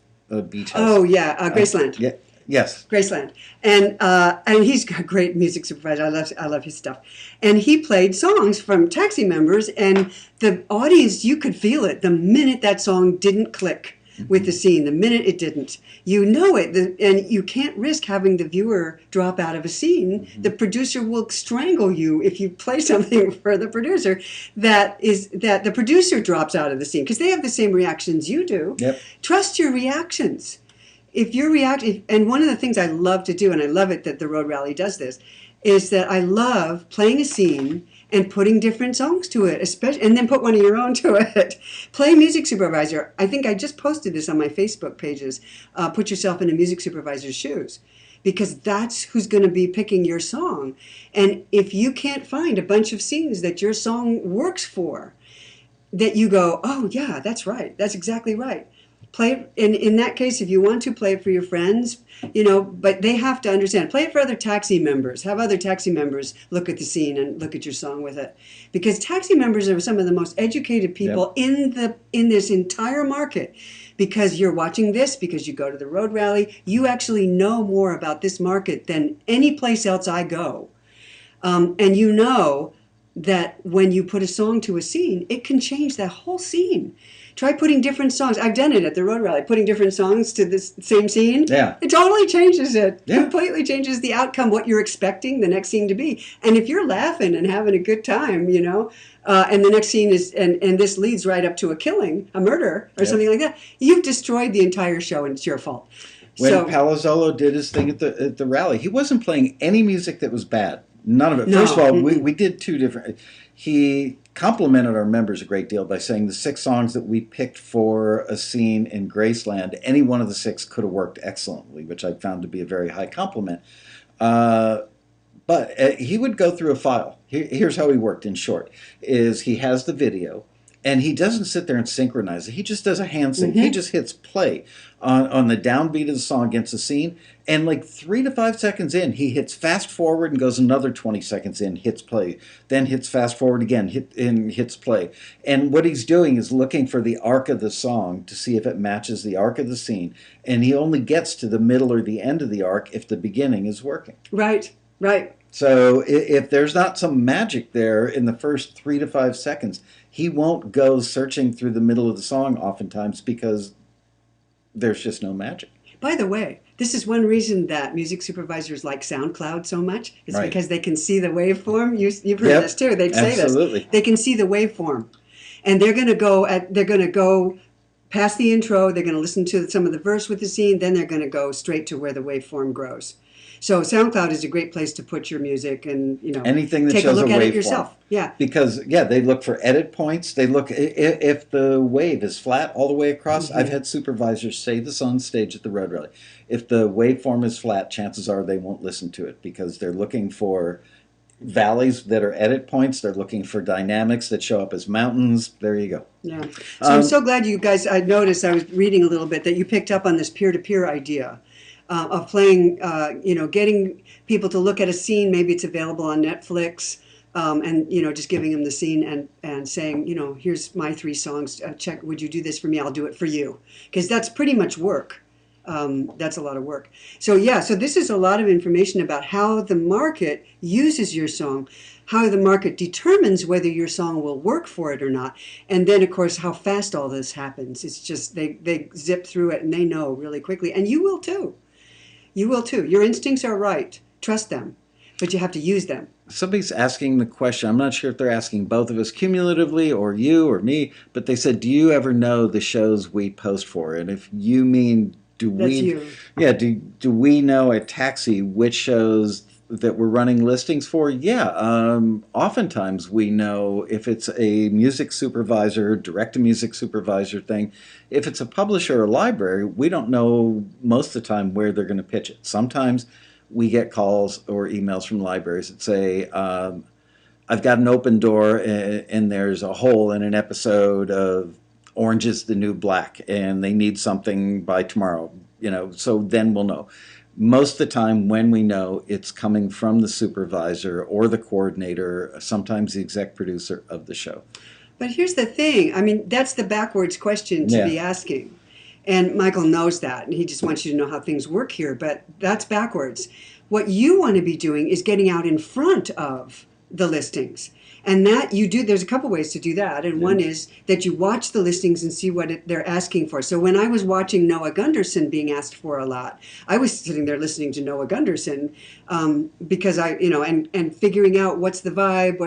beach house.
Oh, yeah, Graceland.
Yeah. Yes.
Graceland, and he's a great music supervisor. I love his stuff, and he played songs from Taxi members, and the audience, you could feel it the minute that song didn't click with the scene. The minute it didn't, you know it, and you can't risk having the viewer drop out of a scene. The producer will strangle you if you play something for the producer that the producer drops out of the scene because they have the same reactions you do.
Yep.
Trust your reactions. If you're and one of the things I love to do, and I love it that the Road Rally does this, is that I love playing a scene and putting different songs to it, especially, and then put one of your own to it. Play Music Supervisor. I think I just posted this on my Facebook pages. Put yourself in a music supervisor's shoes, because that's who's going to be picking your song. And if you can't find a bunch of scenes that your song works for, that you go, oh yeah, that's right, that's exactly right. Play it, in that case, if you want to, play it for your friends, but they have to understand. Play it for other Taxi members. Have other Taxi members look at the scene and look at your song with it. Because Taxi members are some of the most educated people in this entire market. Because you're watching this, because you go to the Road Rally, you actually know more about this market than any place else I go. And you know that when you put a song to a scene, it can change that whole scene. Try putting different songs. I've done it at the Road Rally, putting different songs to the same scene.
Yeah.
It totally changes it.
Yeah.
Completely changes the outcome, what you're expecting the next scene to be. And if you're laughing and having a good time, and the next scene is, and this leads right up to a killing, a murder, or something like that, you've destroyed the entire show and it's your fault.
When Palazzolo did his thing at the rally, he wasn't playing any music that was bad. None of it.
No.
First of all, we did 2 different. He complimented our members a great deal by saying the 6 songs that we picked for a scene in Graceland, any one of the 6 could have worked excellently, which I found to be a very high compliment. But he would go through a file. Here's how he worked in short, is he has the video, and he doesn't sit there and synchronize it. He just does a hand sync. He just hits play on the downbeat of the song against the scene. And like 3 to 5 seconds in, he hits fast forward and goes another 20 seconds in, hits play. Then hits fast forward again, hits play. And what he's doing is looking for the arc of the song to see if it matches the arc of the scene. And he only gets to the middle or the end of the arc if the beginning is working.
Right.
So if there's not some magic there in the first 3 to 5 seconds, he won't go searching through the middle of the song oftentimes because there's just no magic.
By the way, this is one reason that music supervisors like SoundCloud so much. It's
Right.
because they can see the waveform. You've heard this too. They'd say
absolutely.
this. They can see the waveform, and they're going to go past the intro. They're going to listen to some of the verse with the scene. Then they're going to go straight to where the waveform grows. So SoundCloud is a great place to put your music, and
anything that
take
shows
a look
a
at
waveform.
it yourself. Yeah.
Because they look for edit points. They look if the wave is flat all the way across. I've had supervisors say this on stage at the Road Rally. If the waveform is flat, chances are they won't listen to it because they're looking for valleys that are edit points. They're looking for dynamics that show up as mountains. There you go.
Yeah. So I'm so glad you guys. I noticed, I was reading a little bit, that you picked up on this peer-to-peer idea. Of playing, getting people to look at a scene. Maybe it's available on Netflix, and just giving them the scene and saying, here's my 3 songs. Check. Would you do this for me? I'll do it for you. Because that's pretty much work. That's a lot of work. So this is a lot of information about how the market uses your song, how the market determines whether your song will work for it or not, and then of course how fast all this happens. It's just they zip through it and they know really quickly, and you will too. You will too. Your instincts are right. Trust them, but you have to use them.
Somebody's asking the question. I'm not sure if they're asking both of us cumulatively or you or me, but they said, do you ever know the shows we post for? And if you mean,
That's you.
Yeah, do we know at Taxi which shows that we're running listings for, yeah, oftentimes we know if it's a music supervisor, direct-to-music supervisor thing. If it's a publisher or library, we don't know most of the time where they're going to pitch it. Sometimes we get calls or emails from libraries that say, I've got an open door and there's a hole in an episode of Orange is the New Black and they need something by tomorrow, so then we'll know. Most of the time when we know, it's coming from the supervisor or the coordinator, sometimes the exec producer of the show.
But here's the thing. I mean, that's the backwards question to be asking. And Michael knows that, and he just wants you to know how things work here, but that's backwards. What you want to be doing is getting out in front of the listings. And that you do, there's a couple ways to do that. And one is that you watch the listings and see what they're asking for. So when I was watching Noah Gunderson being asked for a lot, I was sitting there listening to Noah Gunderson because and figuring out what's the vibe,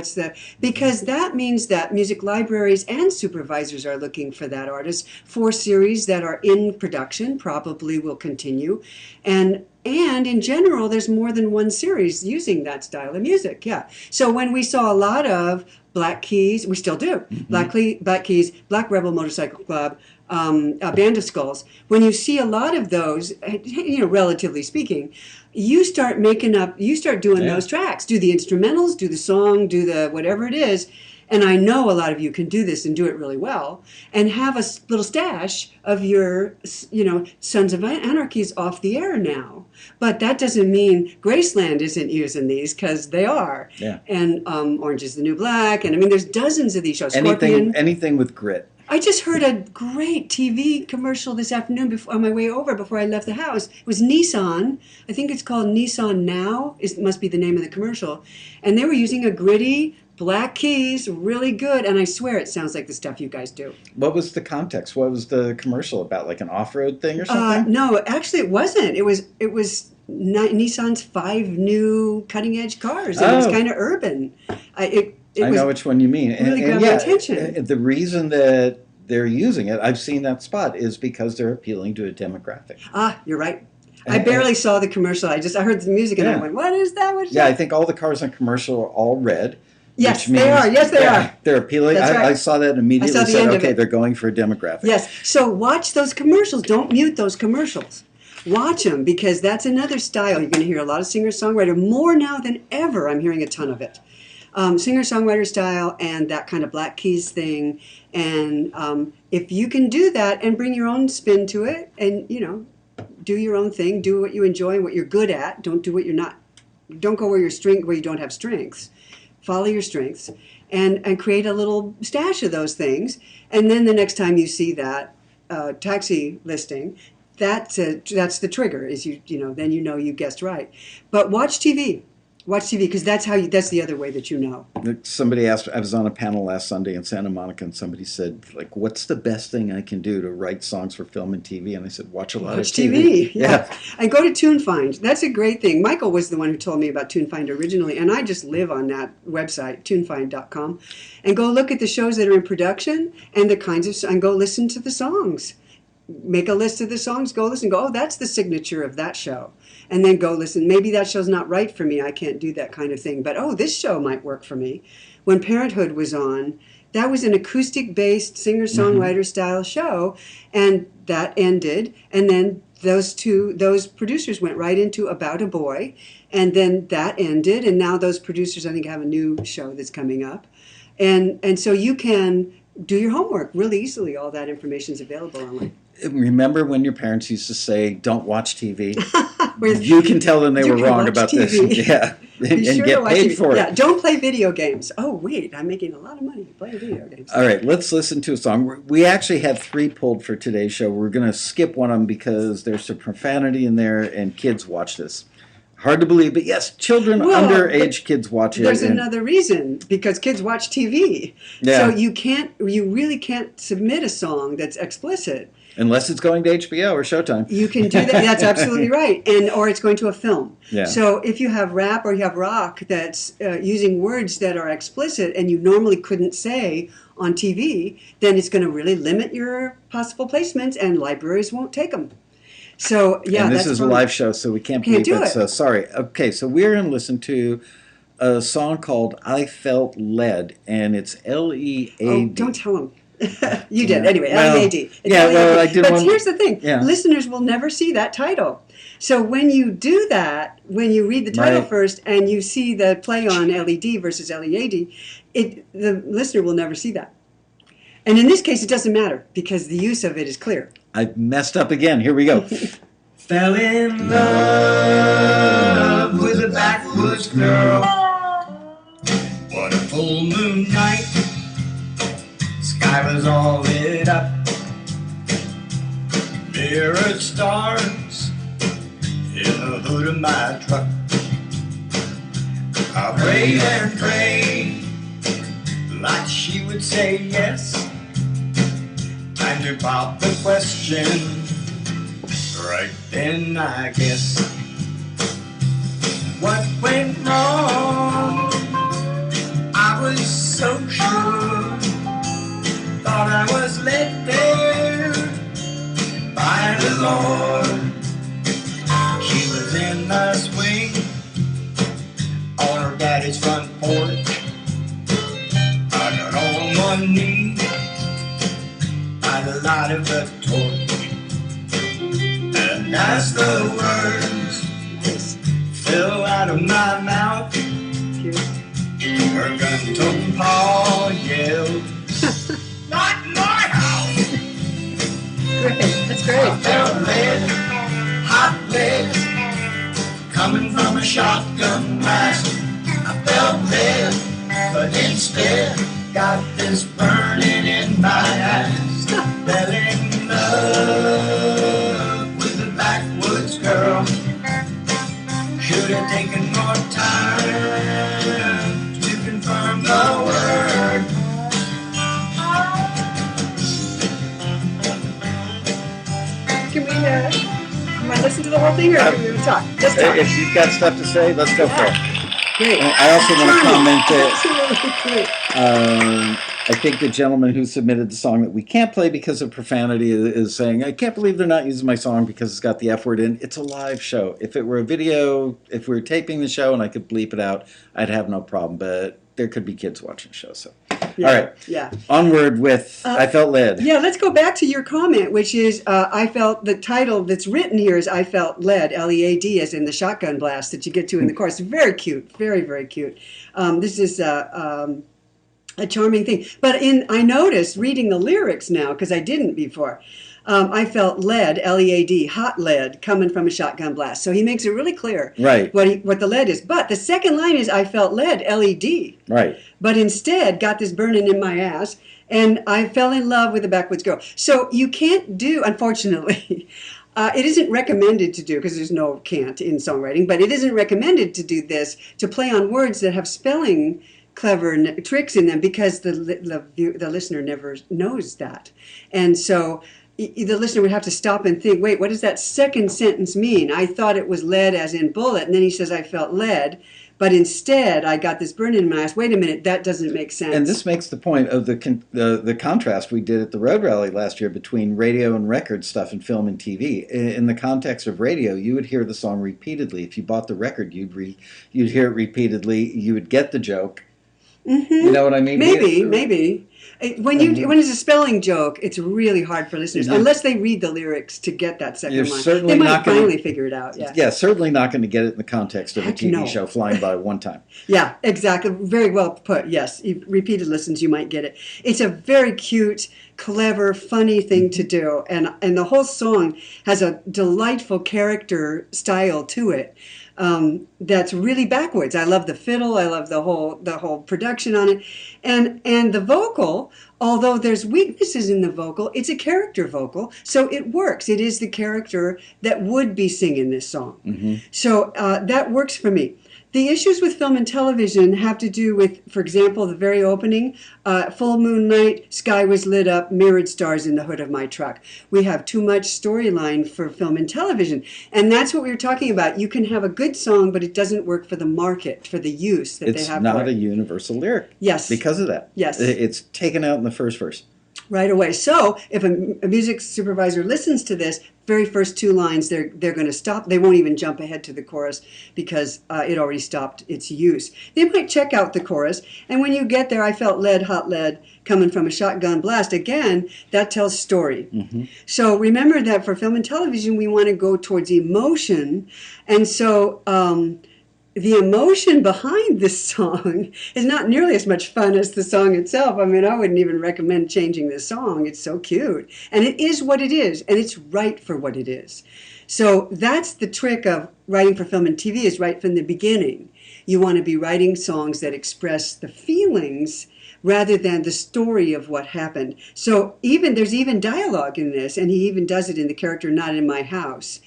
because that means that music libraries and supervisors are looking for that artist for series that are in production, probably will continue. And in general, there's more than one series using that style of music. Yeah. So when we saw a lot of Black Keys, we still do. Mm-hmm. Black Keys, Black Rebel Motorcycle Club, Band of Skulls. When you see a lot of those, relatively speaking, you start doing those tracks. Do the instrumentals, do the song, do the whatever it is. And I know a lot of you can do this and do it really well, and have a little stash of your, Sons of Anarchy's off the air now. But that doesn't mean Graceland isn't using these, because they are. Yeah. And Orange is the New Black, and I mean, there's dozens of these shows.
Anything with grit.
I just heard a great TV commercial this afternoon on my way over before I left the house. It was Nissan. I think it's called Nissan Now. It must be the name of the commercial. And they were using a gritty Black Keys, really good, and I swear it sounds like the stuff you guys do.
What was the context? What was the commercial about? Like an off-road thing or something?
No, actually it wasn't. It was Nissan's 5 new cutting-edge cars. It was kind of urban. I
know which one you mean.
Really grabbed my attention.
The reason that they're using it, I've seen that spot, is because they're appealing to a demographic.
You're right. I barely saw the commercial. I heard the music and I went, "What is that? What's that?"
I think all the cars on commercial are all red.
Yes, they are. Yes, they are.
They're appealing.
That's right.
I saw that and immediately said, okay, they're going for a demographic.
Yes. So watch those commercials. Don't mute those commercials. Watch them, because that's another style. You're going to hear a lot of singer-songwriter. More now than ever, I'm hearing a ton of it. Singer-songwriter style and that kind of Black Keys thing. And if you can do that and bring your own spin to it and, do your own thing, do what you enjoy and what you're good at. Don't do what you're not. Don't go where you don't have strengths. Follow your strengths and create a little stash of those things. And then the next time you see that taxi listing, that's the trigger. Then you guessed right. But watch TV. Watch TV, because that's the other way that you know.
Somebody asked, I was on a panel last Sunday in Santa Monica, and somebody said, what's the best thing I can do to write songs for film and TV? And I said, watch a lot of TV.
Yeah. And go to TuneFind. That's a great thing. Michael was the one who told me about TuneFind originally, and I just live on that website, tunefind.com, and go look at the shows that are in production and and go listen to the songs. Make a list of the songs, go listen, oh, that's the signature of that show. And then go listen. Maybe that show's not right for me. I can't do that kind of thing. But, this show might work for me. When Parenthood was on, that was an acoustic-based singer-songwriter style show. And that ended. And then those producers went right into About a Boy. And then that ended. And now those producers, I think, have a new show that's coming up. And so you can do your homework really easily. All that information is available online.
Remember when your parents used to say, don't watch TV? You can tell them they were wrong about
TV.
This. Yeah. And get paid for it.
Yeah, don't play video games. Oh, wait, I'm making a lot of money playing video games.
All right, let's listen to a song. We actually had 3 pulled for today's show. We're going to skip one of them because there's some profanity in there and kids watch this. Hard to believe, but yes, underage kids watch it.
There's another reason, because kids watch TV. Yeah. So you really can't submit a song that's explicit.
Unless it's going to HBO or Showtime.
You can do that. That's absolutely right. Or it's going to a film. Yeah. So if you have rap or you have rock that's using words that are explicit and you normally couldn't say on TV, then it's going to really limit your possible placements, and libraries won't take them. So yeah,
And this
that's
is a live show, so we can't bleep
do
it.
it.
So sorry. Okay, so we're going to listen to a song called "I Felt Led," and it's Lead.
Oh, don't tell them. You did.
Yeah.
Anyway,
Well,
Lead. It's
yeah,
Lead.
well, I didn't
But
want-
here's the thing.
Yeah.
Listeners will never see that title. So when you do that, when you read the title
Right.
first and you see the play on LED versus LEAD, the listener will never see that. And in this case, it doesn't matter because the use of it is clear.
I messed up again. Here we go.
Fell in love with a backwoods girl. What a full moon night. Sky was all lit up. Mirrored stars in the hood of my truck. I prayed and prayed like she would say yes. Time to pop the question right then, I guess. What went wrong? I was so sure. Thought I was led there by the Lord. She was in the swing on her daddy's front porch. I got on one knee by the light of the torch. And as the words fell out of my mouth, her gun-toting paw yelled, "Not in my house!"
Great. That's
I
great.
felt lead, hot lead, coming from a shotgun blast. I felt lead, but instead got this burning in my ass. Fell in love with a backwoods girl. Should have taken more time to confirm the word.
Can we listen to the whole thing or can we talk? Just talk.
If you've got stuff to say, let's go for it.
Great.
I also want to comment that
Absolutely great.
I think the gentleman who submitted the song that we can't play because of profanity is saying, I can't believe they're not using my song because it's got the F word in. It's a live show. If it were a video, if we were taping the show and I could bleep it out, I'd have no problem. But there could be kids watching the show. So,
Yeah.
all right.
Yeah.
Onward with I Felt Led.
Yeah, let's go back to your comment, which is I felt the title that's written here is I Felt Led, Lead, as in the shotgun blast that you get to in the chorus. Very cute. Very, very cute. This is a charming thing. But I noticed reading the lyrics now, because I didn't before, I felt lead, Lead, hot lead, coming from a shotgun blast. So he makes it really clear
Right.
what the lead is. But the second line is I felt lead, LED.
Right.
But instead got this burning in my ass, and I fell in love with a backwoods girl. So you can't do, unfortunately, it isn't recommended to do, because there's no can't in songwriting, but it isn't recommended to do this, to play on words that have spelling clever tricks in them, because the listener never knows that. And so the listener would have to stop and think, wait, what does that second sentence mean? I thought it was lead as in bullet, and then he says I felt lead, but instead I got this burn in my ass. Wait a minute, that doesn't make sense.
And this makes the point of the contrast we did at the Road Rally last year between radio and record stuff and film and TV. In the context of radio, you would hear the song repeatedly. If you bought the record, you'd hear it repeatedly. You would get the joke. Mm-hmm. You know what I mean?
Maybe. When it's a spelling joke, it's really hard for listeners, unless they read the lyrics to get that second line.
Certainly
they might
not
finally figure it out. Yeah,
certainly not going to get it in the context of a TV show flying by one time.
Yeah, exactly. Very well put. Yes, repeated listens, you might get it. It's a very cute, clever, funny thing to do, and the whole song has a delightful character style to it. That's really backwards. I love the fiddle. I love the whole production on it, and the vocal. Although there's weaknesses in the vocal, it's a character vocal, so it works. It is the character that would be singing this song. Mm-hmm. So that works for me. The issues with film and television have to do with, for example, the very opening, full moon night, sky was lit up, mirrored stars in the hood of my truck. We have too much storyline for film and television. And that's what we were talking about. You can have a good song, but it doesn't work for the market, for the use that they have for it.
It's not a universal lyric.
Yes.
Because of that.
Yes.
It's taken out in the first verse.
right away. So if a music supervisor listens to this, very first two lines, they're going to stop. They won't even jump ahead to the chorus because it already stopped its use. They might check out the chorus, and when you get there, I felt lead, hot lead, coming from a shotgun blast. Again, that tells story.
Mm-hmm.
So remember that for film and television, we want to go towards emotion, and so the emotion behind this song is not nearly as much fun as the song itself. I mean, I wouldn't even recommend changing the song. It's so cute. And it is what it is, and it's right for what it is. So that's the trick of writing for film and TV, is right from the beginning. You want to be writing songs that express the feelings rather than the story of what happened. So there's even dialogue in this, and he even does it in the character Not in My House.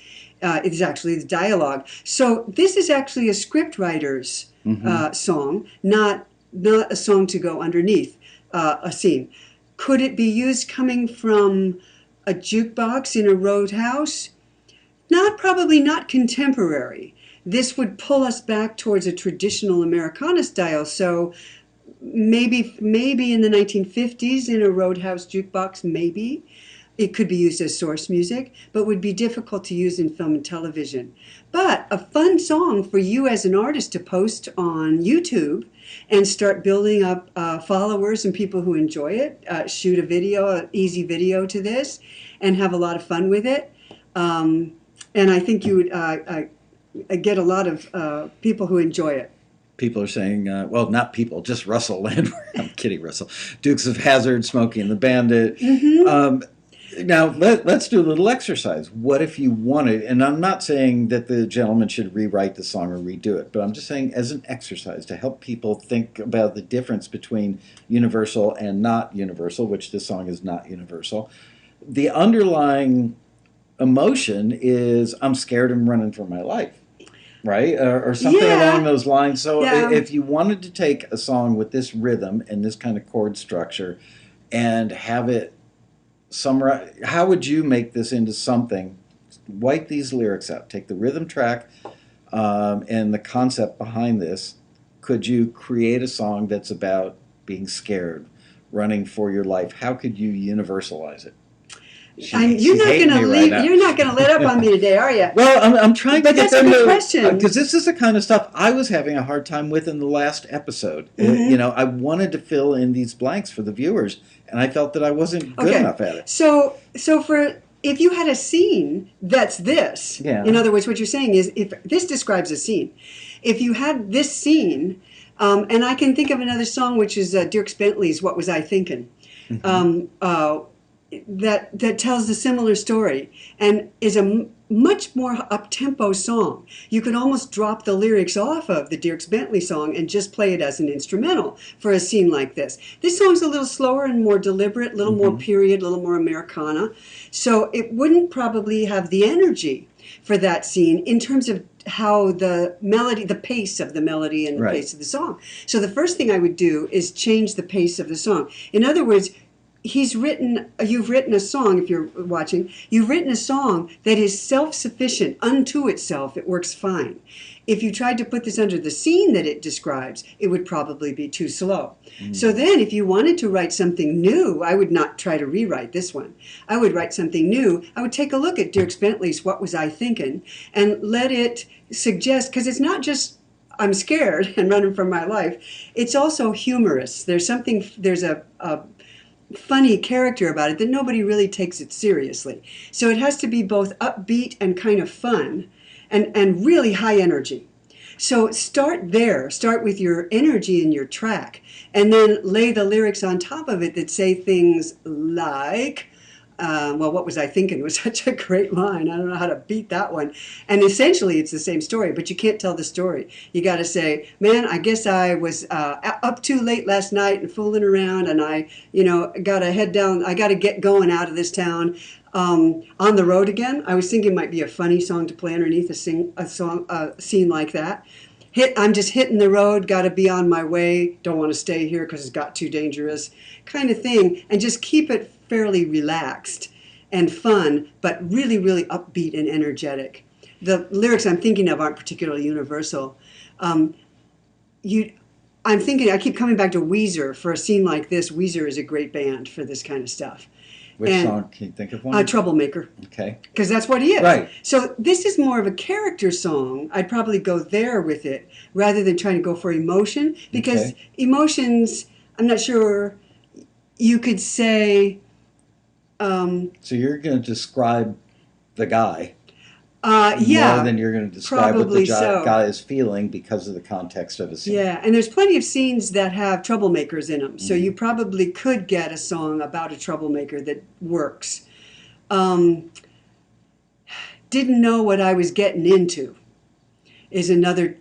It's actually the dialogue. So this is actually a scriptwriter's song, not a song to go underneath a scene. Could it be used coming from a jukebox in a roadhouse? Probably not contemporary. This would pull us back towards a traditional Americana style. So maybe in the 1950s in a roadhouse jukebox, maybe. It could be used as source music, but would be difficult to use in film and television. But a fun song for you as an artist to post on YouTube and start building up followers and people who enjoy it. Shoot a video, an easy video to this, and have a lot of fun with it. And I think you would get a lot of people who enjoy it.
People are saying, well, not people, just Russell Landwehr. I'm kidding, Russell. Dukes of Hazzard, Smokey and the Bandit.
Mm-hmm.
Now, let's do a little exercise. What if you wanted, and I'm not saying that the gentleman should rewrite the song or redo it, but I'm just saying as an exercise to help people think about the difference between universal and not universal, which this song is not universal. The underlying emotion is, I'm scared, I'm running for my life, right? Or something along those lines. So if you wanted to take a song with this rhythm and this kind of chord structure and have it summarize, how would you make this into something? Wipe these lyrics out. Take the rhythm track and the concept behind this. Could you create a song that's about being scared, running for your life? How could you universalize it?
You're not going to let up on me today, are you?
Well, I'm trying to get them to.
That's a good question.
Because this is the kind of stuff I was having a hard time with in the last episode.
Mm-hmm.
I wanted to fill in these blanks for the viewers, and I felt that I wasn't good enough at it.
So if you had a scene that's this, in other words, what you're saying is, if this describes a scene, if you had this scene, and I can think of another song, which is Dierks Bentley's "What Was I Thinking." Mm-hmm. That tells a similar story and is a much more up-tempo song. You could almost drop the lyrics off of the Dierks Bentley song and just play it as an instrumental for a scene like this. This song's a little slower and more deliberate, a little more period, a little more Americana. So it wouldn't probably have the energy for that scene in terms of how the melody, the pace of the melody and the pace of the song. So the first thing I would do is change the pace of the song. In other words, you've written a song, if you're watching, you've written a song that is self-sufficient unto itself. It works fine. If you tried to put this under the scene that it describes, it would probably be too slow. So then if you wanted to write something new, I would not try to rewrite this one. I would write something new. I would take a look at Dierks Bentley's "What Was I Thinking" and let it suggest, because it's not just I'm scared and running for my life. It's also humorous. There's a funny character about it that nobody really takes it seriously. So it has to be both upbeat and kind of fun and really high energy. So start there. Start with your energy in your track and then lay the lyrics on top of it that say things like, what was I thinking was such a great line. I don't know how to beat that one. And essentially it's the same story, but you can't tell the story. You got to say, man, I guess I was up too late last night and fooling around, and I got to head down. I got to get going out of this town. On the road again. I was thinking it might be a funny song to play underneath a scene like that. I'm just hitting the road, got to be on my way, don't want to stay here because it's got too dangerous, kind of thing. And just keep it fairly relaxed and fun, but really, really upbeat and energetic. The lyrics I'm thinking of aren't particularly universal. I'm thinking, I keep coming back to Weezer. For a scene like this, Weezer is a great band for this kind of stuff.
Which
And
song? Can you think of one?
Troublemaker.
Okay.
Because that's what he is.
Right.
So this is more of a character song. I'd probably go there with it rather than trying to go for emotion. Because emotions, I'm not sure you could say...
so you're going to describe the guy
yeah,
more than you're going to describe what the
probably so.
guy is feeling because of the context of a scene.
Yeah, and there's plenty of scenes that have troublemakers in them. So you probably could get a song about a troublemaker that works. Didn't know what I was getting into is another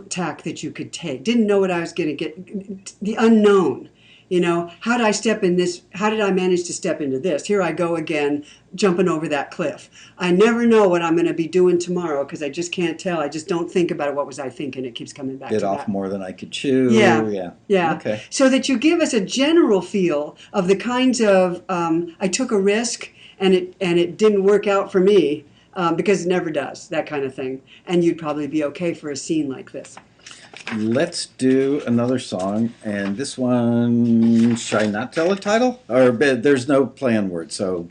tack that you could take. Didn't know what I was going to get. The unknown. You know, how did I step in this? How did I manage to step into this? Here I go again, jumping over that cliff. I never know what I'm going to be doing tomorrow because I just can't tell. I just don't think about it. What was I thinking? It keeps coming back to
Bit off
that.
more than I could chew.
Yeah.
Okay.
So that you give us a general feel of the kinds of, I took a risk and it didn't work out for me because it never does, that kind of thing. And you'd probably be okay for a scene like this.
Let's do another song, and this one, should I not tell a title? Or there's no play on words, so...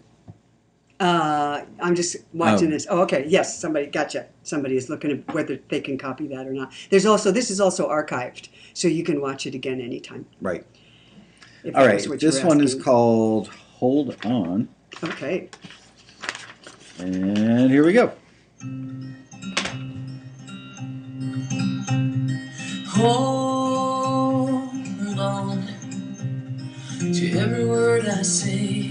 I'm just watching this. Oh, okay. Yes, gotcha. Somebody is looking at whether they can copy that or not. This is also archived, so you can watch it again anytime.
Right.
All
right, this one is called Hold On.
Okay.
And here we go.
Hold on to every word I say.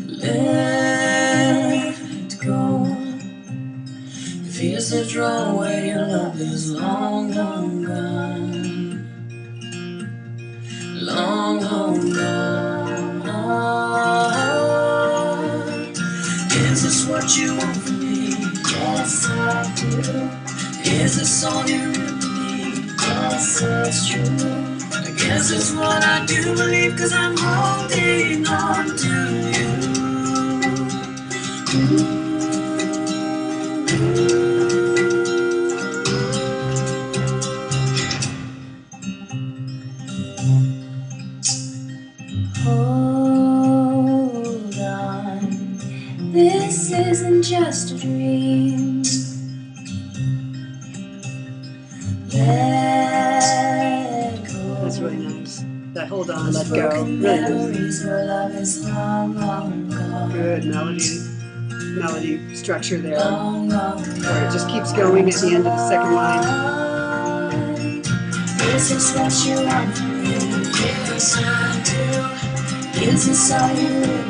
Let go. The fears that draw away your love is long, long gone. Long, long gone. Is this what you want from me? Yes, I do. Is this all you really need? Yes, it's true. I guess it's what I do believe, 'cause I'm holding on to you. Hold on, this isn't just a dream. Let go.
That's really nice. That hold on, let go. Really
Memories where love is long, long gone.
good melody structure there.
Long, long
Where it just keeps going at the end of the second line.
Is this what you want from me? Yes, I do. Is this all you really need?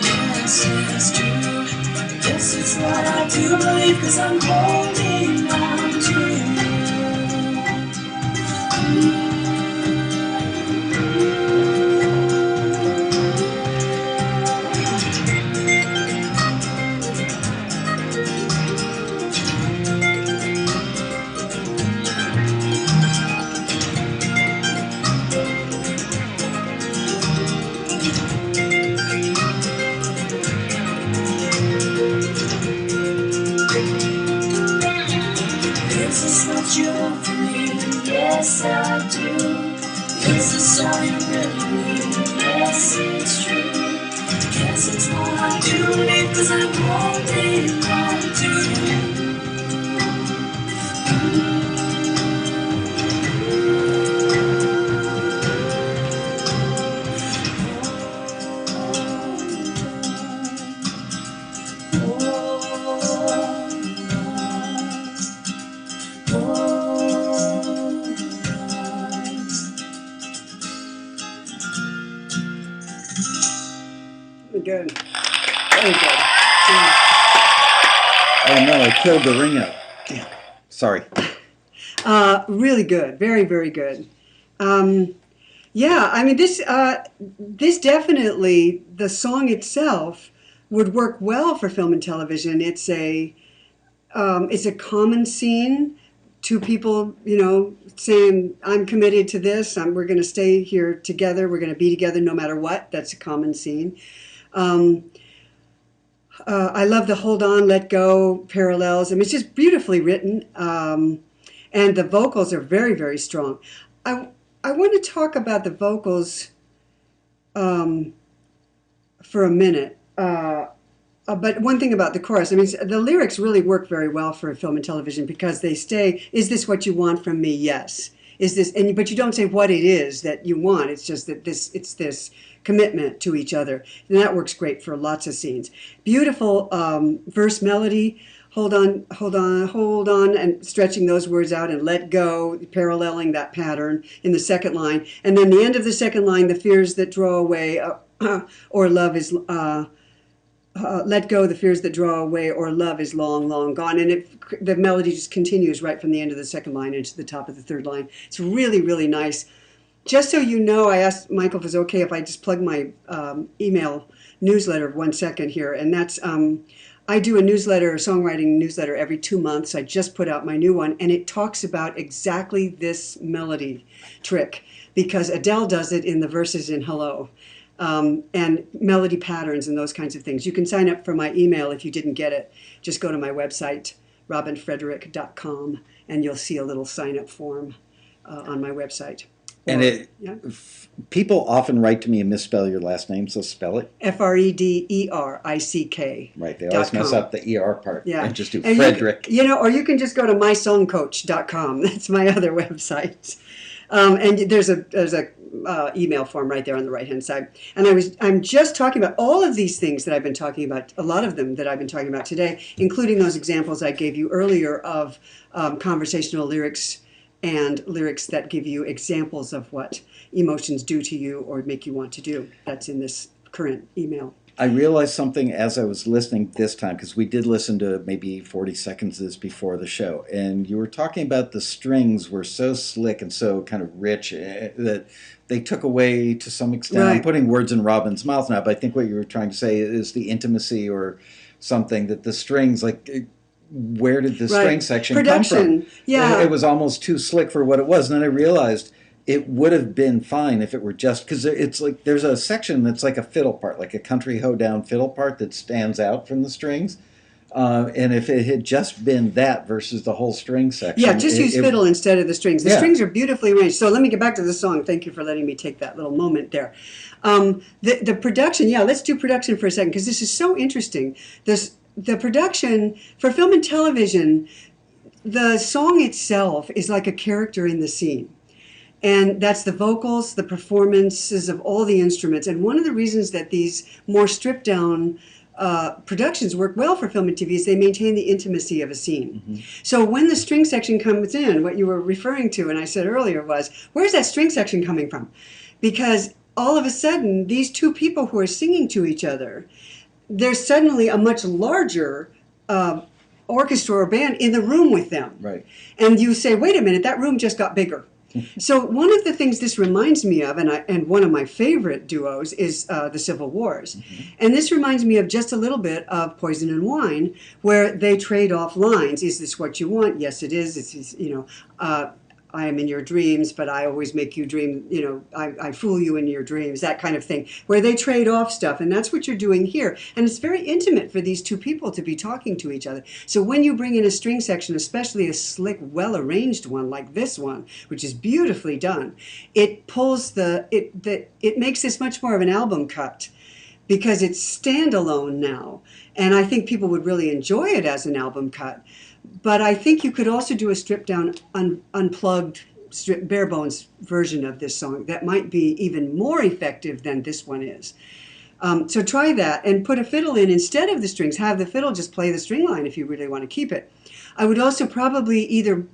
Yes, it's true. This is what I do believe, 'cause I'm holding on to you. Is this what you want from me? Yes, I do. Is this all you really need? Yes, it's true. Guess it's what I do believe, 'cause I'm holding on to you.
Good. Very good. Yeah.
Oh no, I killed the ring out. Damn. Sorry.
Really good. Very, very good. Yeah, I mean, this definitely, the song itself would work well for film and television. It's a common scene. Two people, saying, I'm committed to this. We're going to stay here together. We're going to be together no matter what. That's a common scene. I love the hold on, let go parallels. I mean, it's just beautifully written. and the vocals are very, very strong. I want to talk about the vocals for a minute. But one thing about the chorus, I mean, the lyrics really work very well for film and television because they stay, is this what you want from me? Yes. Is this, but you don't say what it is that you want. It's just that it's this commitment to each other. And that works great for lots of scenes. Beautiful verse melody. Hold on, hold on, hold on, and stretching those words out and let go, paralleling that pattern in the second line. And then the end of the second line, the fears that draw away, or love is, let go the fears that draw away, or love is long, long gone. And the melody just continues right from the end of the second line into the top of the third line. It's really, really nice. Just so you know, I asked Michael if it was okay if I just plug my email newsletter 1 second here. And that's, I do a songwriting newsletter every 2 months. I just put out my new one, and it talks about exactly this melody trick because Adele does it in the verses in Hello. And melody patterns and those kinds of things. You can sign up for my email if you didn't get it. Just go to my website, robinfrederick.com, and you'll see a little sign-up form on my website.
And people often write to me and misspell your last name, so spell it.
Frederick.
Right, they always mess up the ER part and just do
and
Frederick.
Or you can just go to mysongcoach.com. That's my other website. And there's a email form right there on the right-hand side. And I'm just talking about all of these things that I've been talking about, a lot of them that I've been talking about today, including those examples I gave you earlier of conversational lyrics and lyrics that give you examples of what emotions do to you or make you want to do. That's in this current email.
I realized something as I was listening this time, because we did listen to maybe 40 seconds of this before the show, and you were talking about the strings were so slick and so kind of rich that they took away to some extent.
Right.
I'm putting words in Robin's mouth now, but I think what you were trying to say is the intimacy or something that the strings, like, where did the string section come from?
Yeah.
It was almost too slick for what it was, and then I realized it would have been fine if it were just, because it's like there's a section that's like a fiddle part, like a country hoedown fiddle part that stands out from the strings. And if it had just been that versus the whole string section.
Yeah, just use fiddle instead of the strings. The
Yeah.
strings are beautifully arranged. So let me get back to the song. Thank you for letting me take that little moment there. The production, let's do production for a second because this is so interesting. The production for film and television, the song itself is like a character in the scene. And that's the vocals, the performances of all the instruments. And one of the reasons that these more stripped down productions work well for film and TV is they maintain the intimacy of a scene. Mm-hmm. So when the string section comes in, what you were referring to, and I said earlier was, where's that string section coming from? Because all of a sudden, these two people who are singing to each other, there's suddenly a much larger orchestra or band in the room with them.
Right.
And you say, wait a minute, that room just got bigger. So one of the things this reminds me of, and one of my favorite duos, is the Civil Wars. Mm-hmm. And this reminds me of just a little bit of Poison and Wine, where they trade off lines. Is this what you want? Yes, it is. It's, I am in your dreams, but I always make you dream, I fool you in your dreams, that kind of thing, where they trade off stuff. And that's what you're doing here. And it's very intimate for these two people to be talking to each other. So when you bring in a string section, especially a slick, well-arranged one like this one, which is beautifully done, it pulls it makes this much more of an album cut because it's standalone now. And I think people would really enjoy it as an album cut. But I think you could also do a stripped-down, unplugged, bare-bones version of this song that might be even more effective than this one is. So try that and put a fiddle in instead of the strings. Have the fiddle just play the string line if you really want to keep it. I would also probably either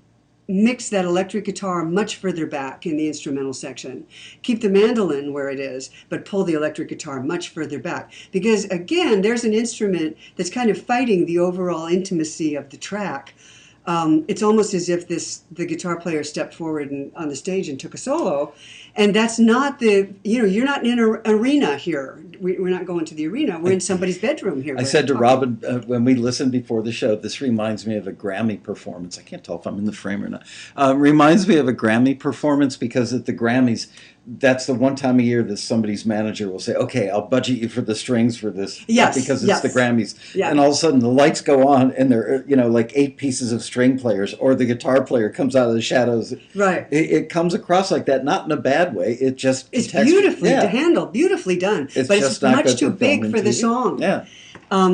mix that electric guitar much further back in the instrumental section. Keep the mandolin where it is, but pull the electric guitar much further back. Because again, there's an instrument that's kind of fighting the overall intimacy of the track. It's almost as if the guitar player stepped forward on the stage and took a solo. And that's not you're not in an arena here we're not going to the arena. We're in somebody's bedroom here.
I said to Robin when we listened before the show, this reminds me of a Grammy performance. I can't tell if I'm in the frame or not. Reminds me of a Grammy performance because at the Grammys, that's the one time a year that somebody's manager will say, "Okay, I'll budget you for the strings for this."
Yes,
because it's
yes.
the Grammys.
Yeah.
And all of a sudden the lights go on and there are, like 8 pieces of string players, or the guitar player comes out of the shadows.
Right.
It comes across like that, not in a bad way. It's
beautifully handled, beautifully done.
It's
but
just
it's
not
much
good
too
for film
big
and
for the
TV.
song.
Yeah.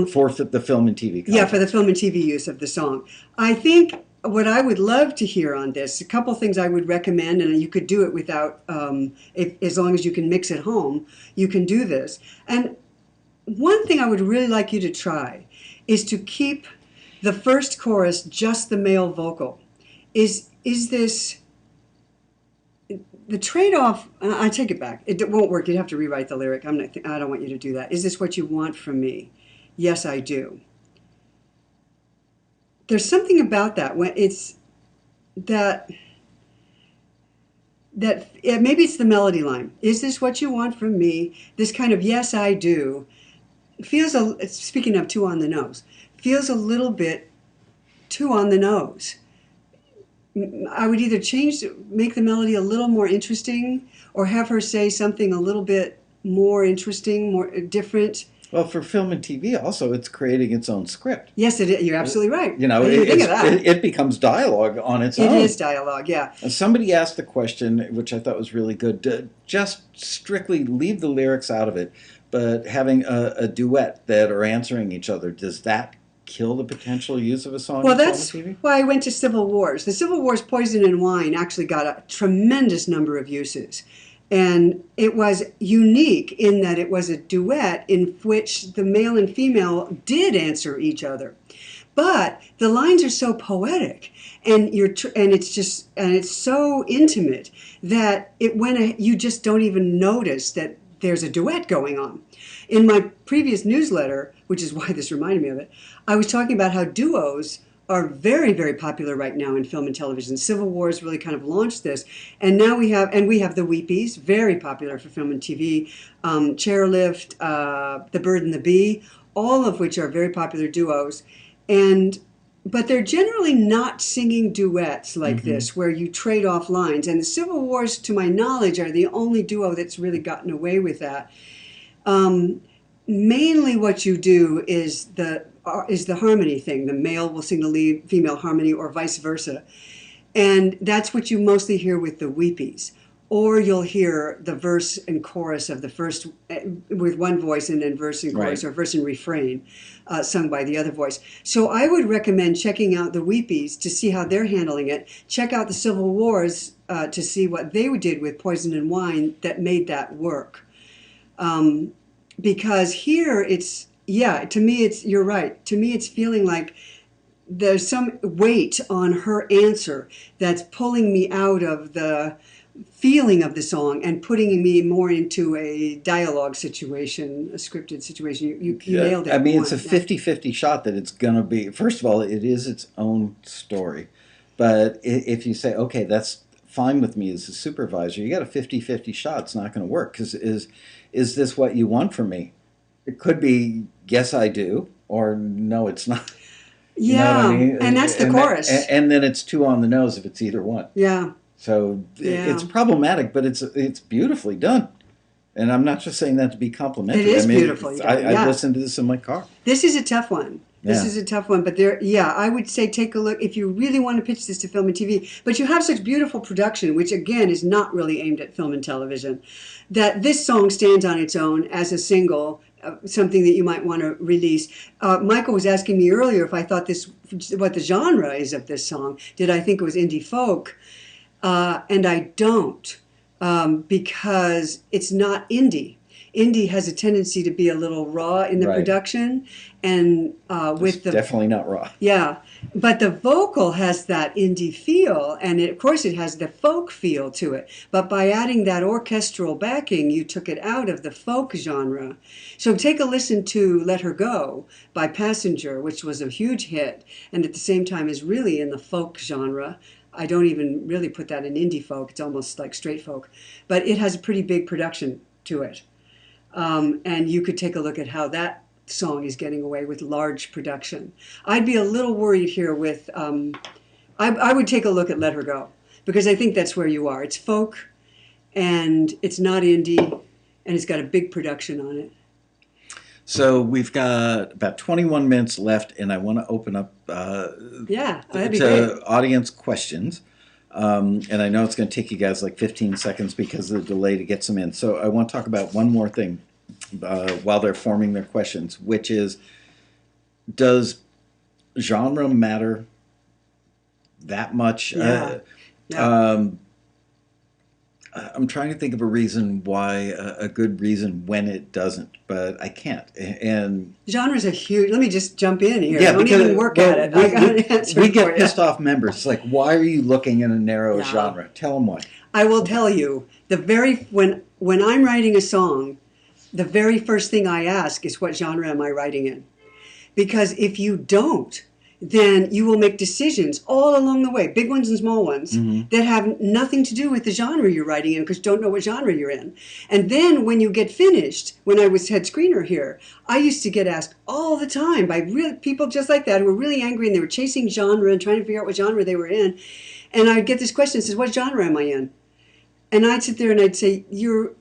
For the film and TV content.
Yeah, for the film and TV use of the song. I think what I would love to hear on this, a couple things I would recommend, and you could do it without, as long as you can mix at home, you can do this. And one thing I would really like you to try is to keep the first chorus just the male vocal. Is this the trade-off? I take it back. It won't work. You'd have to rewrite the lyric. I don't want you to do that. Is this what you want from me? Yes, I do. There's something about that when it's that maybe it's the melody line. Is this what you want from me? This kind of yes, I do feels speaking of too on the nose, feels a little bit too on the nose. I would either make the melody a little more interesting, or have her say something a little bit more interesting, more different.
Well, for film and TV, also, it's creating its own script.
Yes, it is. You're absolutely right.
It becomes dialogue on its own.
It is dialogue, yeah.
And somebody asked the question, which I thought was really good, just strictly leave the lyrics out of it, but having a duet that are answering each other, does that kill the potential use of a song
well,
in film
that's
and TV?
why I went to Civil Wars. The Civil Wars Poison and Wine actually got a tremendous number of uses. And it was unique in that it was a duet in which the male and female did answer each other. But the lines are so poetic, and it's so intimate that you just don't even notice that there's a duet going on. In my previous newsletter, which is why this reminded me of it, I was talking about how duos are very, very popular right now in film and television. Civil Wars really kind of launched this. And now we have the Weepies, very popular for film and TV, Chairlift, The Bird and the Bee, all of which are very popular duos. But they're generally not singing duets like this, where you trade off lines. And the Civil Wars, to my knowledge, are the only duo that's really gotten away with that. Mainly what you do is the harmony thing. The male will sing the lead, female harmony, or vice versa. And that's what you mostly hear with the Weepies. Or you'll hear the verse and chorus of the first with one voice, and then verse and chorus, or verse and refrain sung by the other voice. So I would recommend checking out the Weepies to see how they're handling it. Check out the Civil Wars to see what they did with Poison and Wine that made that work. Because here you're right. To me, it's feeling like there's some weight on her answer that's pulling me out of the feeling of the song and putting me more into a dialogue situation, a scripted situation. You nailed it.
I mean, it's a 50-50 shot that it's going to be, first of all, it is its own story. But if you say, okay, that's fine with me as a supervisor, you got a 50-50 shot. It's not going to work, because is this what you want from me? It could be, yes, I do, or no, it's not.
Yeah,
you know what I mean?
And that's the chorus.
And then it's too on the nose if it's either one.
Yeah.
So it's problematic, but it's beautifully done. And I'm not just saying that to be complimentary.
It is beautifully done.
I listened to this in my car.
This is a tough one. This is a tough one, but I would say take a look if you really want to pitch this to film and TV. But you have such beautiful production, which again is not really aimed at film and television, that this song stands on its own as a single, something that you might want to release. Michael was asking me earlier if I thought what the genre is of this song. Did I think it was indie folk? And I don't, because it's not indie. Indie has a tendency to be a little raw in the production, and
definitely not raw.
Yeah, but the vocal has that indie feel, and of course it has the folk feel to it. But by adding that orchestral backing, you took it out of the folk genre. So take a listen to "Let Her Go" by Passenger, which was a huge hit, and at the same time is really in the folk genre. I don't even really put that in indie folk. It's almost like straight folk, but it has a pretty big production to it. and you could take a look at how that song is getting away with large production. I'd be a little worried here with, I would take a look at Let Her Go, because I think that's where you are. It's folk, and it's not indie, and it's got a big production on it.
So we've got about 21 minutes left, and I want to open up
That'd be
to
great.
audience questions. And I know it's going to take you guys like 15 seconds because of the delay to get some in. So I want to talk about one more thing while they're forming their questions, which is, does genre matter that much?
Yeah. Yeah.
I'm trying to think of a reason why, a good reason when it doesn't, but I can't. And
Genres are huge. Let me just jump in here.
yeah,
Don't
because
even work at it. I got an answer
we
for
get
you.
pissed off members. It's like, why are you looking in a narrow
Yeah.
genre? Tell them why.
I will tell you, when I'm writing a song, the very first thing I ask is, what genre am I writing in? Because if you don't, then you will make decisions all along the way, big ones and small ones, that have nothing to do with the genre you're writing in, because you don't know what genre you're in. And then when you get finished, when I was head screener here, I used to get asked all the time by real people just like that who were really angry, and they were chasing genre and trying to figure out what genre they were in. And I'd get this question that says, what genre am I in? And I'd sit there and I'd say, you're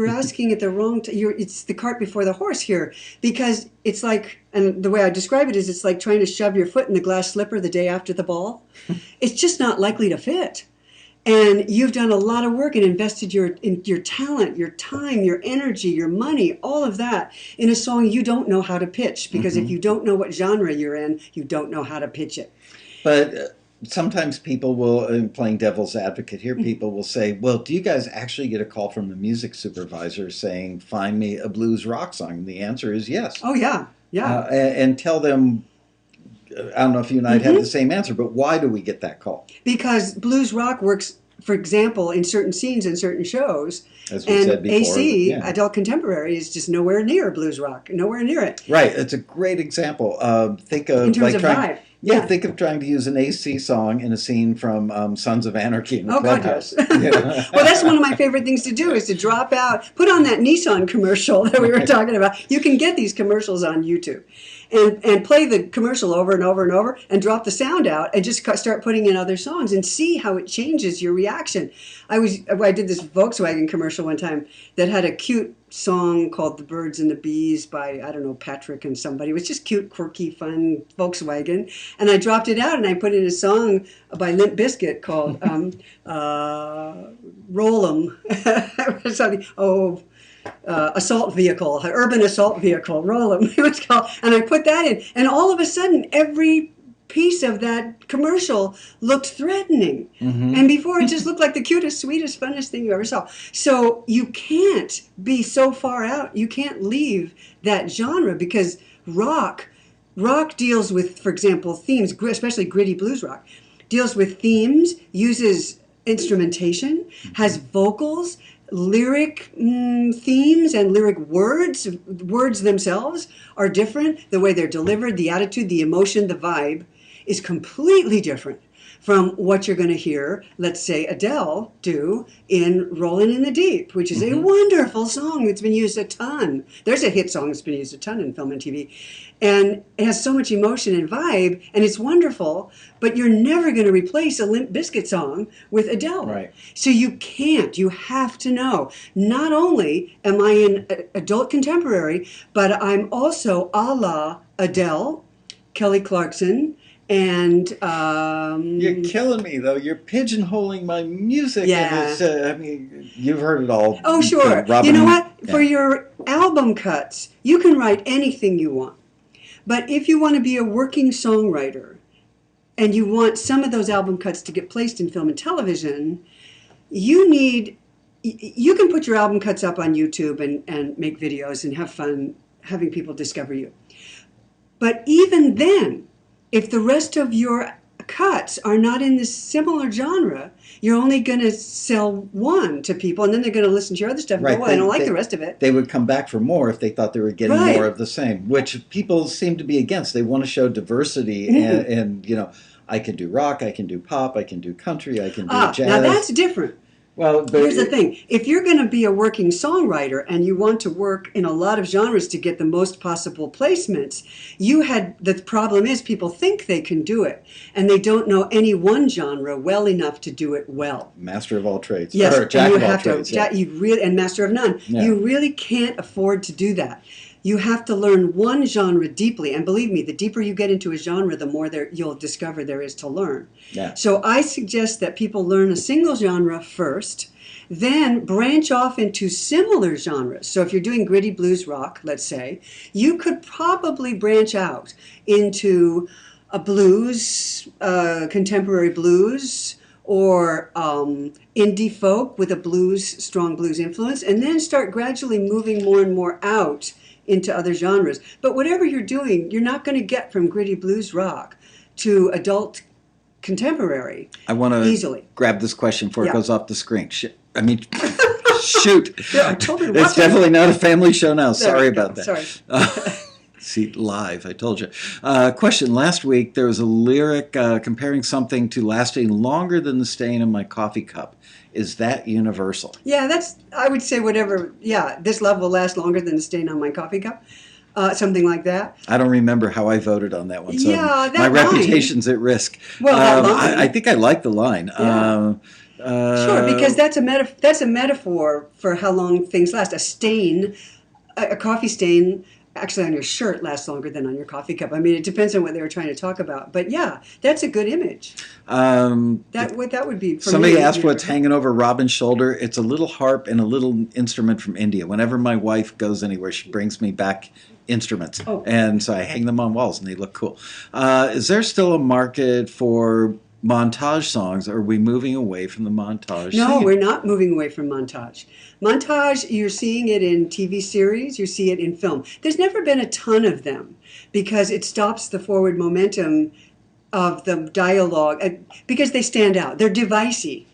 asking at the wrong it's the cart before the horse here, because it's like, and the way I describe it is, it's like trying to shove your foot in the glass slipper the day after the ball. It's just not likely to fit. And you've done a lot of work and invested your talent, your time, your energy, your money, all of that in a song you don't know how to pitch, because if you don't know what genre you're in, you don't know how to pitch it.
But sometimes people will, playing devil's advocate here, people will say, well, do you guys actually get a call from the music supervisor saying, find me a blues rock song? And the answer is yes.
Oh, yeah. Yeah.
And tell them, I don't know if you and I'd have the same answer, but why do we get that call?
Because blues rock works, for example, in certain scenes and certain shows.
As we said before.
AC,
yeah.
adult contemporary, is just nowhere near blues rock, nowhere near it.
Right. It's a great example. Think of
In terms
like
of
trying,
vibe.
Yeah, think of trying to use an AC song in a scene from Sons of Anarchy in the
God,
clubhouse.
yes. Well, that's one of my favorite things to do, is to drop out, put on that Nissan commercial that we were talking about. You can get these commercials on YouTube. And play the commercial over and over and over, and drop the sound out, and just start putting in other songs and see how it changes your reaction. I did this Volkswagen commercial one time that had a cute song called The Birds and the Bees by, I don't know, Patrick and somebody. It was just cute, quirky, fun Volkswagen. And I dropped it out and I put in a song by Limp Bizkit called Roll 'em. Something, assault vehicle, urban assault vehicle, roll them, it was called. And I put that in, and all of a sudden, every piece of that commercial looked threatening. And before, it just looked like the cutest, sweetest, funnest thing you ever saw. So you can't be so far out. You can't leave that genre, because rock deals with, for example, themes, especially gritty blues rock, deals with themes, uses instrumentation, has vocals, lyric themes and lyric words. Words themselves are different. The way they're delivered, the attitude, the emotion, the vibe is completely different from what you're going to hear, let's say, Adele do in Rollin' in the Deep, which is a wonderful song that's been used a ton. There's a hit song that's been used a ton in film and TV. And it has so much emotion and vibe, and it's wonderful, but you're never going to replace a Limp Bizkit song with Adele.
Right.
So you can't. You have to know, not only am I in adult contemporary, but I'm also a la Adele, Kelly Clarkson, and
You're killing me, though. You're pigeonholing my music.
Yeah.
And it's, I mean, you've heard it all.
oh, sure.
Robin,
You know what?
yeah.
For your album cuts, you can write anything you want. But if you want to be a working songwriter and you want some of those album cuts to get placed in film and television, you can put your album cuts up on YouTube and make videos and have fun having people discover you. But even then, if the rest of your cuts are not in this similar genre, you're only going to sell one to people, and then they're going to listen to your other stuff and
Right.
go, well, I don't like the rest of it.
They would come back for more if they thought they were getting
Right.
more of the same, which people seem to be against. They want to show diversity, and I can do rock, I can do pop, I can do country, I can do jazz.
Now that's different.
Well, but
Here's the thing. If you're going to be a working songwriter and you want to work in a lot of genres to get the most possible placements, the problem is people think they can do it and they don't know any one genre well enough to do it well.
Master of all trades.
Yes,
Or jack
and you
of all
have
trades.
to,
Yeah.
you really, and master of none.
Yeah.
You really can't afford to do that. You have to learn one genre deeply, and believe me, the deeper you get into a genre, the more you'll discover there is to learn.
Yeah.
So I suggest that people learn a single genre first, then branch off into similar genres. So if you're doing gritty blues rock, let's say, you could probably branch out into a blues, contemporary blues, or indie folk with a strong blues influence, and then start gradually moving more and more out into other genres. But whatever you're doing, you're not going to get from gritty blues rock to adult contemporary
I want to
easily.
grab this question before it
Yeah.
goes off the screen. Shoot.
Yeah, I told you to
It's
watch it.
definitely not a family show now.
There
Sorry
we go.
about that.
Sorry.
See, live, I told you. Question. Last week, there was a lyric comparing something to lasting longer than the stain in my coffee cup. Is that universal?
Yeah, I would say whatever, this love will last longer than the stain on my coffee cup. Something like that.
I don't remember how I voted on that one, so
Yeah, that
my
line.
reputation's at risk.
Well, that line.
I think I like the line.
Yeah. Sure, because that's a metaphor for how long things last. A stain, a coffee stain, actually on your shirt lasts longer than on your coffee cup. I mean, it depends on what they were trying to talk about. But yeah, that's a good image. That would be. For
Somebody
me,
asked what's hanging over Robin's shoulder. It's a little harp and a little instrument from India. Whenever my wife goes anywhere, she brings me back instruments.
Oh.
And so I hang them on walls and they look cool. Is there still a market for montage songs? Are we moving away from the montage?
No,
singing?
we're not moving away from montage. Montage, you're seeing it in TV series, you see it in film. There's never been a ton of them because it stops the forward momentum of the dialogue because they stand out. They're devicey.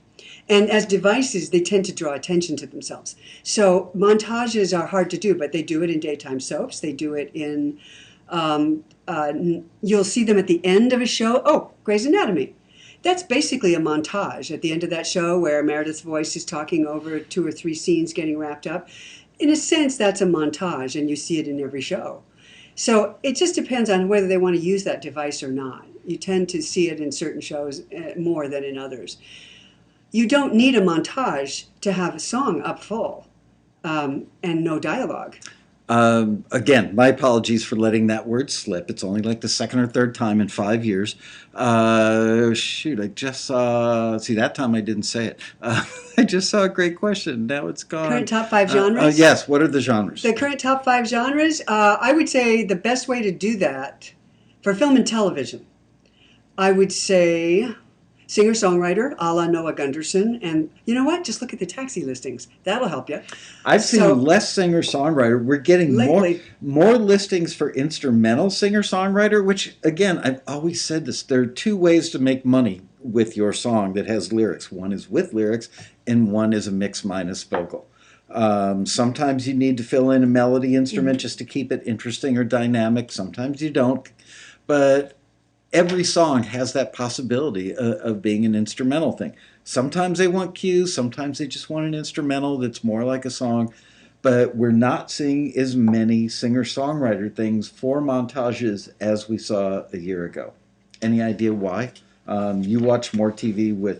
And as devices, they tend to draw attention to themselves. So montages are hard to do, but they do it in daytime soaps. They do it in, you'll see them at the end of a show. Oh, Grey's Anatomy. That's basically a montage at the end of that show where Meredith's voice is talking over 2 or 3 scenes getting wrapped up. In a sense, that's a montage, and you see it in every show. So it just depends on whether they want to use that device or not. You tend to see it in certain shows more than in others. You don't need a montage to have a song up full and no dialogue.
Again, my apologies for letting that word slip. It's only like the second or third time in 5 years. Shoot, I just saw... See, that time I didn't say it. I just saw a great question. Now it's gone.
Current top 5 genres?
Yes, what are the genres?
The current top 5 genres, I would say the best way to do that for film and television, I would say singer-songwriter a la Noah Gunderson. And you know what? Just look at the taxi listings. That'll help you.
I've seen less singer-songwriter. We're getting more listings for instrumental singer-songwriter, which, again, I've always said this. There are 2 ways to make money with your song that has lyrics. One is with lyrics, and one is a mix minus vocal. Sometimes you need to fill in a melody instrument just to keep it interesting or dynamic. Sometimes you don't. But every song has that possibility of being an instrumental thing. Sometimes they want cues, sometimes they just want an instrumental that's more like a song, but we're not seeing as many singer-songwriter things for montages as we saw a year ago. Any idea why? You watch more TV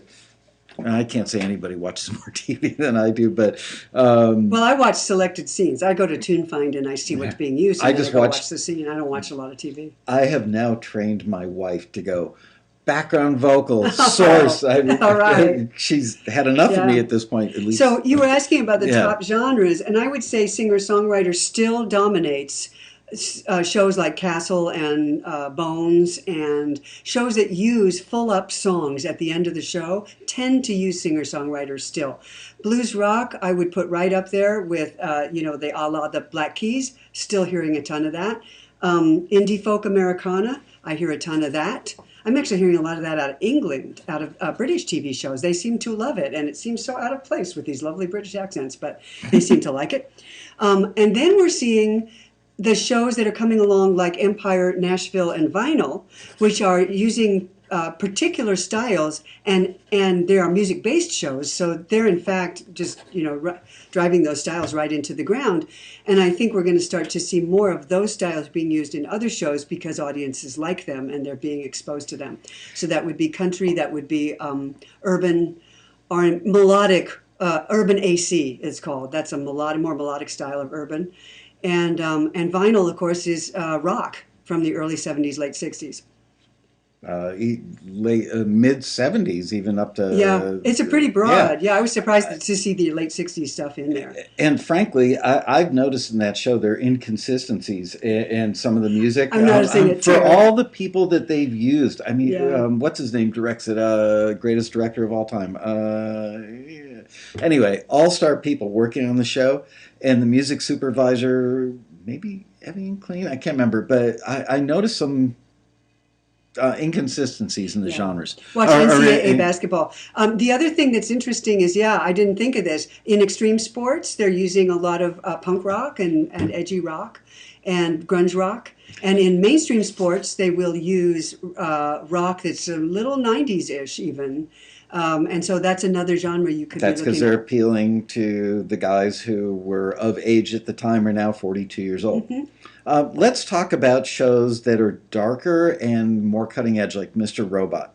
I can't say anybody watches more TV than I do, but...
well, I watch selected scenes. I go to TuneFind and I see what's being used. And
I
then
just
go
watch
the scene. I don't watch a lot of TV.
I have now trained my wife to go background vocal source.
All right.
She's had enough of me at this point, at least.
So you were asking about the top genres, and I would say singer-songwriter still dominates shows like Castle and Bones, and shows that use full-up songs at the end of the show tend to use singer-songwriters still. Blues rock, I would put right up there with, the a la the Black Keys, still hearing a ton of that. Indie folk Americana, I hear a ton of that. I'm actually hearing a lot of that out of England, out of British TV shows. They seem to love it, and it seems so out of place with these lovely British accents, but they seem to like it. And then we're seeing the shows that are coming along like Empire, Nashville, and Vinyl, which are using particular styles, and there are music-based shows, so they're in fact just driving those styles right into the ground. And I think we're going to start to see more of those styles being used in other shows because audiences like them and they're being exposed to them. So that would be country, that would be urban, or melodic. Urban AC it's called. That's a more melodic style of urban, and vinyl, of course, is rock from the early '70s, late '60s.
Late mid '70s, even up to
It's a pretty broad. Yeah, I was surprised to see the late '60s stuff in there.
And frankly, I've noticed in that show there are inconsistencies in some of the music.
I'm noticing it too.
For all the people that they've used. I mean, what's his name directs it? Greatest director of all time. Anyway, all-star people working on the show, and the music supervisor, maybe Evan Clean, I can't remember, but I noticed some inconsistencies in the genres.
Watch NCAA basketball. The other thing that's interesting is, I didn't think of this. In extreme sports, they're using a lot of punk rock and edgy rock and grunge rock. And in mainstream sports, they will use rock that's a little 90s-ish even. And so that's another genre you could be looking at. That's
because they're appealing to the guys who were of age at the time, are now 42 years old. Mm-hmm. Let's talk about shows that are darker and more cutting edge, like Mr. Robot.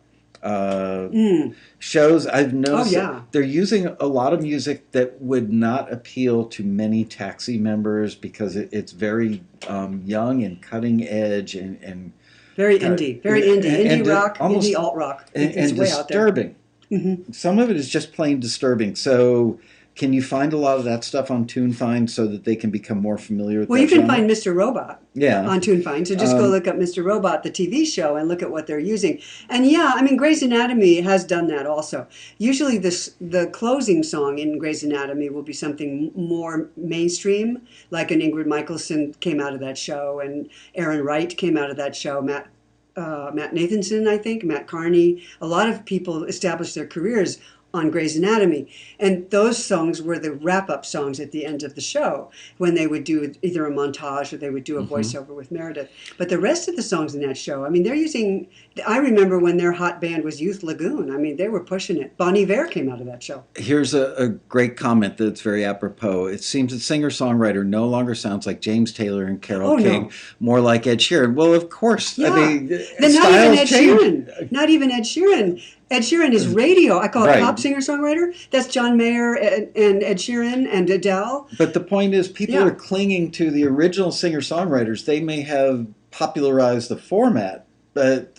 Shows I've noticed they're using a lot of music that would not appeal to many TAXI members because it's very young and cutting edge and
very indie, indie rock, almost, indie alt rock. It's
and
way
disturbing.
Out there. Mm-hmm.
Some of it is just plain disturbing. So can you find a lot of that stuff on TuneFind so that they can become more familiar with that
you can
genre?
find Mr. Robot on TuneFind. So just go look up Mr. Robot, the TV show, and look at what they're using. And Grey's Anatomy has done that also. Usually the closing song in Grey's Anatomy will be something more mainstream, like an Ingrid Michaelson came out of that show, and Aaron Wright came out of that show, Matt Nathanson, I think, Matt Carney. A lot of people established their careers on Grey's Anatomy. And those songs were the wrap-up songs at the end of the show when they would do either a montage or they would do a voiceover with Meredith. But the rest of the songs in that show, they're using... I remember when their hot band was Youth Lagoon. They were pushing it. Bon Iver came out of that show.
Here's a great comment that's very apropos. It seems that singer-songwriter no longer sounds like James Taylor and Carole King, more like Ed Sheeran. Well, of course.
Yeah. Then not even Ed Sheeran. Not even Ed Sheeran. Ed Sheeran is radio. I call it pop singer-songwriter. That's John Mayer and Ed Sheeran and Adele.
But the point is, people are clinging to the original singer-songwriters. They may have popularized the format, but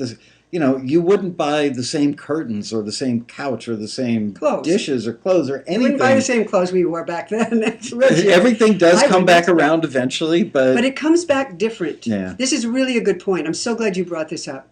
you wouldn't buy the same curtains or the same couch or the same dishes or clothes or anything. You wouldn't
buy the same clothes we wore back then.
Everything does come back around eventually, but
it comes back different.
Yeah.
This is really a good point. I'm so glad you brought this up.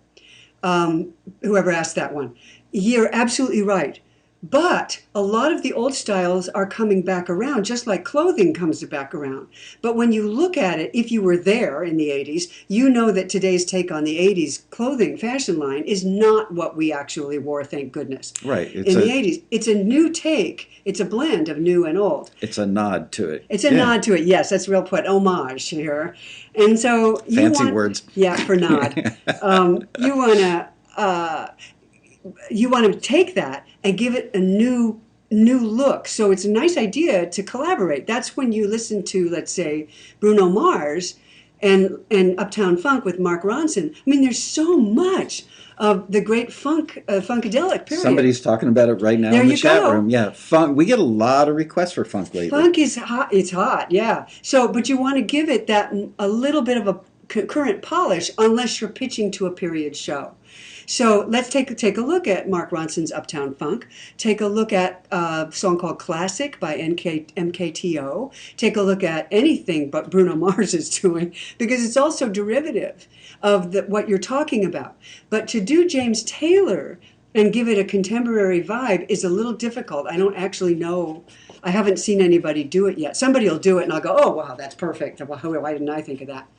Whoever asked that one. You're absolutely right. But a lot of the old styles are coming back around, just like clothing comes back around. But when you look at it, if you were there in the 80s, you know that today's take on the 80s clothing fashion line is not what we actually wore, thank goodness.
Right.
In the 80s. It's a new take. It's a blend of new and old.
It's a nod to it.
It's a nod to it, yes. That's real put. Homage here. And so
Fancy words.
Yeah, for nod. You want to take that and give it a new look. So it's a nice idea to collaborate. That's when you listen to, let's say, Bruno Mars and Uptown Funk with Mark Ronson. There's so much of the great funkadelic period.
Somebody's talking about it right now in the chat room. Yeah, funk. We get a lot of requests for funk lately.
Funk is hot. It's hot, yeah. So, but you want to give it that a little bit of a current polish, unless you're pitching to a period show. So let's take a look at Mark Ronson's Uptown Funk. Take a look at a song called Classic by MKTO. Take a look at anything but Bruno Mars is doing, because it's also derivative of what you're talking about. But to do James Taylor and give it a contemporary vibe is a little difficult. I don't actually know. I haven't seen anybody do it yet. Somebody will do it and I'll go, oh, wow, that's perfect. Why didn't I think of that?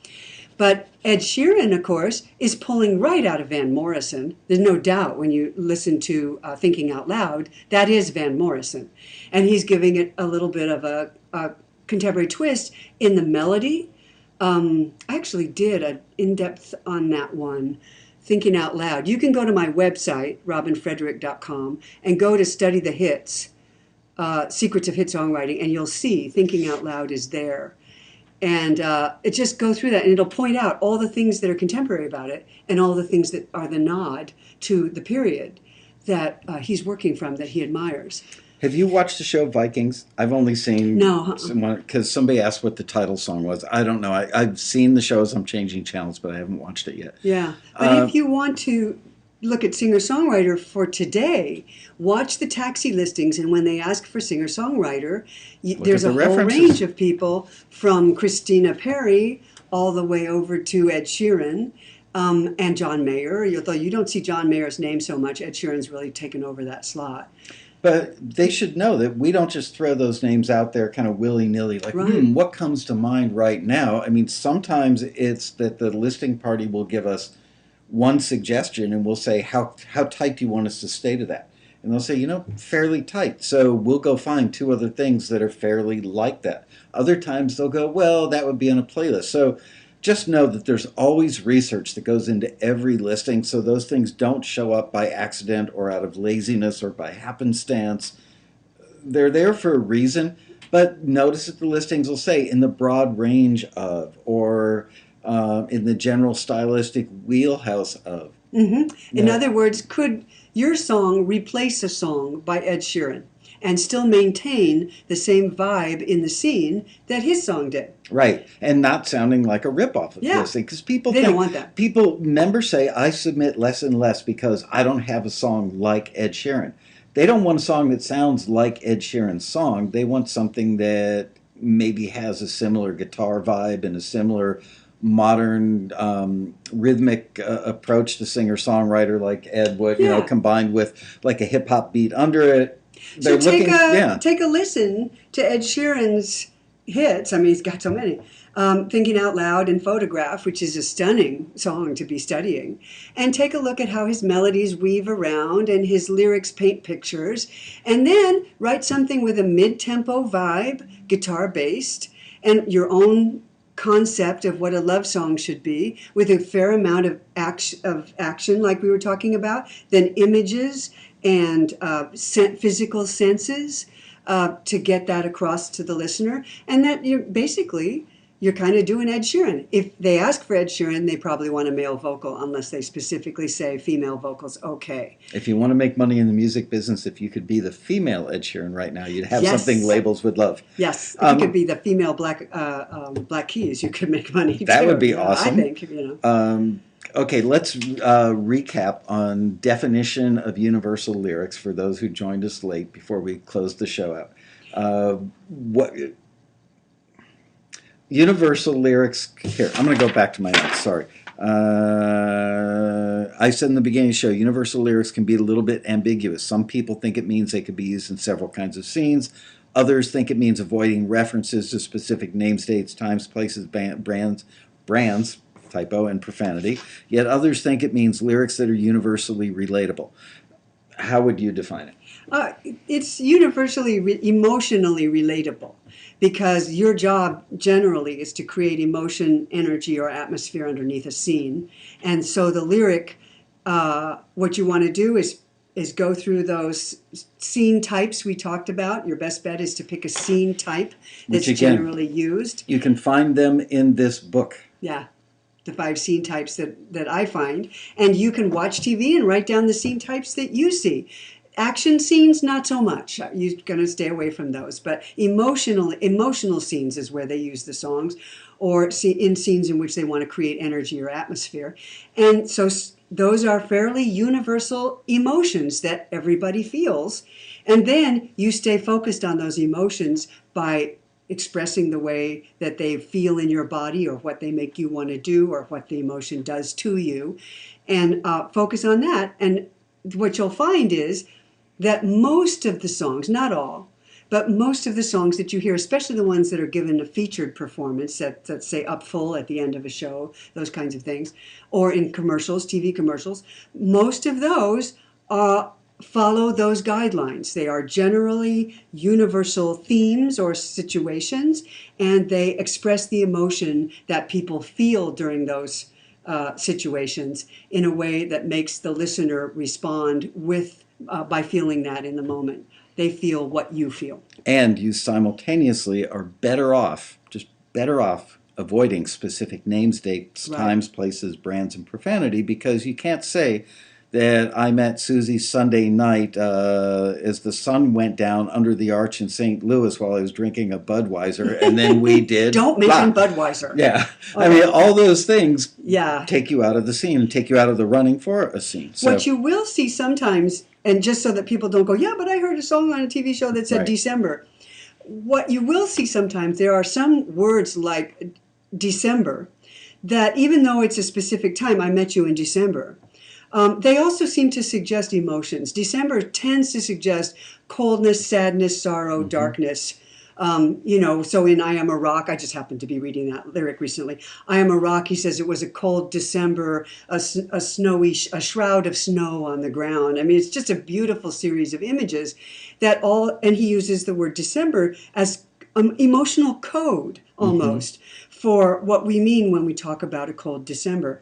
But Ed Sheeran, of course, is pulling right out of Van Morrison. There's no doubt when you listen to Thinking Out Loud, that is Van Morrison. And he's giving it a little bit of a contemporary twist in the melody. I actually did an in-depth on that one Thinking Out Loud. You can go to my website, robinfrederick.com, and go to Study the Hits, Secrets of Hit Songwriting, and you'll see Thinking Out Loud is there. And it just go through that, and it'll point out all the things that are contemporary about it and all the things that are the nod to the period that he's working from, that he admires.
Have you watched the show Vikings? I've only seen someone, because somebody asked what the title song was. I don't know. I've seen the shows. I'm changing channels, but I haven't watched it yet.
Yeah. But if you want to look at singer-songwriter for today, watch the taxi listings, and when they ask for singer-songwriter, there's a whole range of people, from Christina Perri all the way over to Ed Sheeran. And John Mayer, although you don't see John Mayer's name so much, Ed Sheeran's really taken over that slot.
But they should know that we don't just throw those names out there kind of willy-nilly, like, what comes to mind right now? I mean, sometimes it's that the listing party will give us one suggestion, and we'll say, how tight do you want us to stay to that? And they'll say, fairly tight. So we'll go find 2 other things that are fairly like that. Other times they'll go, well, that would be on a playlist. So just know that there's always research that goes into every listing, so those things don't show up by accident or out of laziness or by happenstance. They're there for a reason, but notice that the listings will say in the broad range of, or in the general stylistic wheelhouse of.
Mm-hmm. In other words, could your song replace a song by Ed Sheeran and still maintain the same vibe in the scene that his song did?
Right, and not sounding like a ripoff of this thing, because people
don't want that.
Members say, I submit less and less because I don't have a song like Ed Sheeran. They don't want a song that sounds like Ed Sheeran's song. They want something that maybe has a similar guitar vibe and a similar modern rhythmic approach to singer-songwriter like Ed would, combined with like a hip-hop beat under it.
So take a listen to Ed Sheeran's hits. I mean, he's got so many. Thinking Out Loud and Photograph, which is a stunning song to be studying. And take a look at how his melodies weave around and his lyrics paint pictures. And then write something with a mid-tempo vibe, guitar-based, and your own concept of what a love song should be, with a fair amount of action like we were talking about, then images and physical senses to get that across to the listener. And that you're kind of doing Ed Sheeran. If they ask for Ed Sheeran, they probably want a male vocal, unless they specifically say female vocals okay.
If you want to make money in the music business, if you could be the female Ed Sheeran right now, you'd have something labels would love.
Yes, if you could be the female Black Keys, you could make money too.
That would be awesome.
I think,
Okay, let's recap on definition of universal lyrics for those who joined us late before we closed the show out. Universal lyrics, here, I'm going to go back to my notes, sorry. I said in the beginning of the show, universal lyrics can be a little bit ambiguous. Some people think it means they could be used in several kinds of scenes. Others think it means avoiding references to specific names, dates, times, places, brands, typo, and profanity. Yet others think it means lyrics that are universally relatable. How would you define it?
It's universally emotionally relatable, because your job generally is to create emotion, energy, or atmosphere underneath a scene. And so the lyric, what you want to do is go through those scene types we talked about. Your best bet is to pick a scene type that's generally used.
You can find them in this book.
Yeah, the 5 scene types that I find. And you can watch TV and write down the scene types that you see. Action scenes, not so much. You're going to stay away from those. But emotional scenes is where they use the songs, or in scenes in which they want to create energy or atmosphere. And so those are fairly universal emotions that everybody feels. And then you stay focused on those emotions by expressing the way that they feel in your body, or what they make you want to do, or what the emotion does to you. And focus on that. And what you'll find is that most of the songs, not all, but most of the songs that you hear, especially the ones that are given a featured performance that say up full at the end of a show, those kinds of things, or in commercials, TV commercials, most of those follow those guidelines. They are generally universal themes or situations, and they express the emotion that people feel during those situations in a way that makes the listener respond with by feeling that in the moment. They feel what you feel.
And you simultaneously are better off avoiding specific names, dates,
Right.
times, places, brands, and profanity, because you can't say that I met Susie Sunday night as the sun went down under the arch in St. Louis while I was drinking a Budweiser, and then we did.
Don't mention
blah.
Budweiser.
Yeah.
Okay.
I mean, all those things
Yeah.
take you out of the scene and take you out of the running for a scene. So,
What you will see sometimes, and just so that people don't go, yeah, but I heard a song on a TV show that said
Right.
December. What you will see sometimes, there are some words like December that even though it's a specific time, I met you in December, they also seem to suggest emotions. December tends to suggest coldness, sadness, sorrow, darkness. So in I Am a Rock, I just happened to be reading that lyric recently. I Am a Rock, he says it was a cold December, a shroud of snow on the ground. I mean, it's just a beautiful series of images and he uses the word December as emotional code almost for what we mean when we talk about a cold December.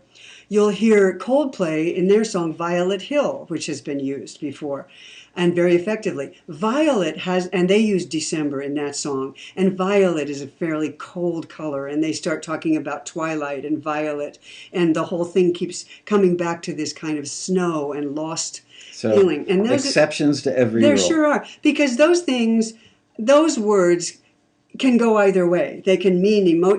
You'll hear Coldplay in their song Violet Hill, which has been used before and very effectively. And they use December in that song, and violet is a fairly cold color, and they start talking about twilight and violet, and the whole thing keeps coming back to this kind of snow and lost feeling. And
exceptions to every
there
rule.
sure are, because those words can go either way. They can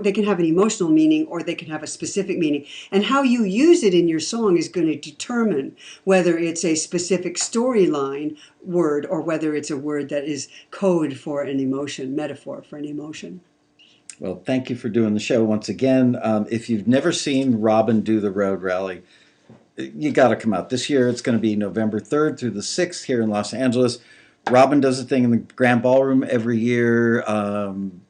they can have an emotional meaning, or they can have a specific meaning. And how you use it in your song is going to determine whether it's a specific storyline word or whether it's a word that is code for an emotion, metaphor for an emotion.
Well, thank you for doing the show once again. If you've never seen Robin do the Road Rally, you got to come out. This year it's going to be November 3rd through the 6th here in Los Angeles. Robin does a thing in the Grand Ballroom every year.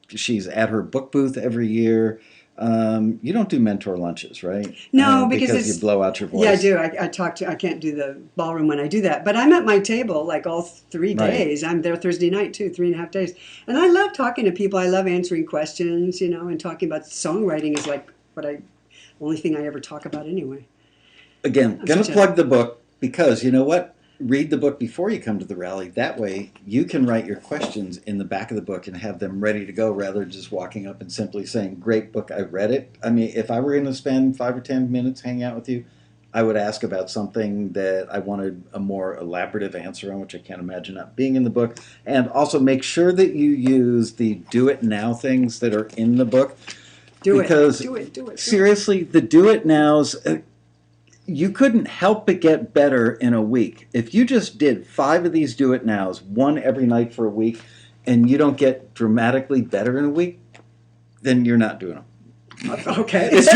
She's at her book booth every year. You don't do mentor lunches, right?
No, because
you blow out your voice.
Yeah, I do. I can't do the ballroom when I do that. But I'm at my table like all 3 days. I'm there Thursday night too, 3.5 days. And I love talking to people. I love answering questions, and talking about songwriting is like only thing I ever talk about anyway.
Again, going to plug the book because you know what? Read the book before you come to the rally. That way you can write your questions in the back of the book and have them ready to go rather than just walking up and simply saying, great book, I read it. I mean, if I were going to spend 5 or 10 minutes hanging out with you, I would ask about something that I wanted a more elaborative answer on, which I can't imagine not being in the book. And also make sure that you use the do it now things that are in the book. Do it. Seriously, the do it nows... you couldn't help but get better in a week. If you just did 5 of these do it nows, one every night for a week, and you don't get dramatically better in a week, then you're not doing them.
Okay.
It's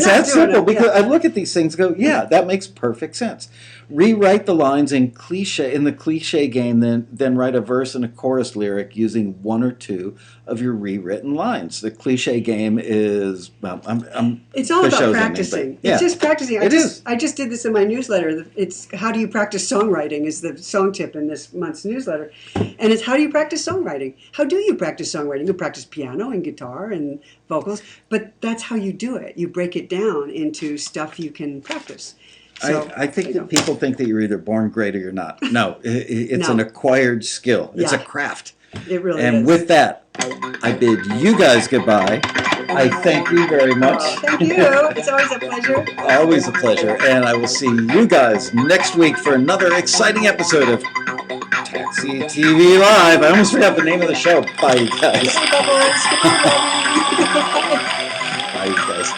that simple, because I look at these things and go, yeah, that makes perfect sense. Rewrite the lines in the cliche game, then write a verse and a chorus lyric using 1 or 2 of your rewritten lines. The cliche game is,
it's all about practicing. It's just practicing. I just did this in my newsletter. It's how do you practice songwriting is the song tip in this month's newsletter. And it's how do you practice songwriting? How do you practice songwriting? You practice piano and guitar and vocals, but that's how you do it. You break it down into stuff you can practice. So,
I think that people think that you're either born great or you're not. No, it's an acquired skill. It's a craft.
It really is.
And with that, I bid you guys goodbye. I thank you very much.
Thank you. It's always a pleasure.
Always a pleasure. And I will see you guys next week for another exciting episode of Taxi TV Live. I almost forgot the name of the show. Bye, you guys.
Bye, Bubbles.
Bye, you guys.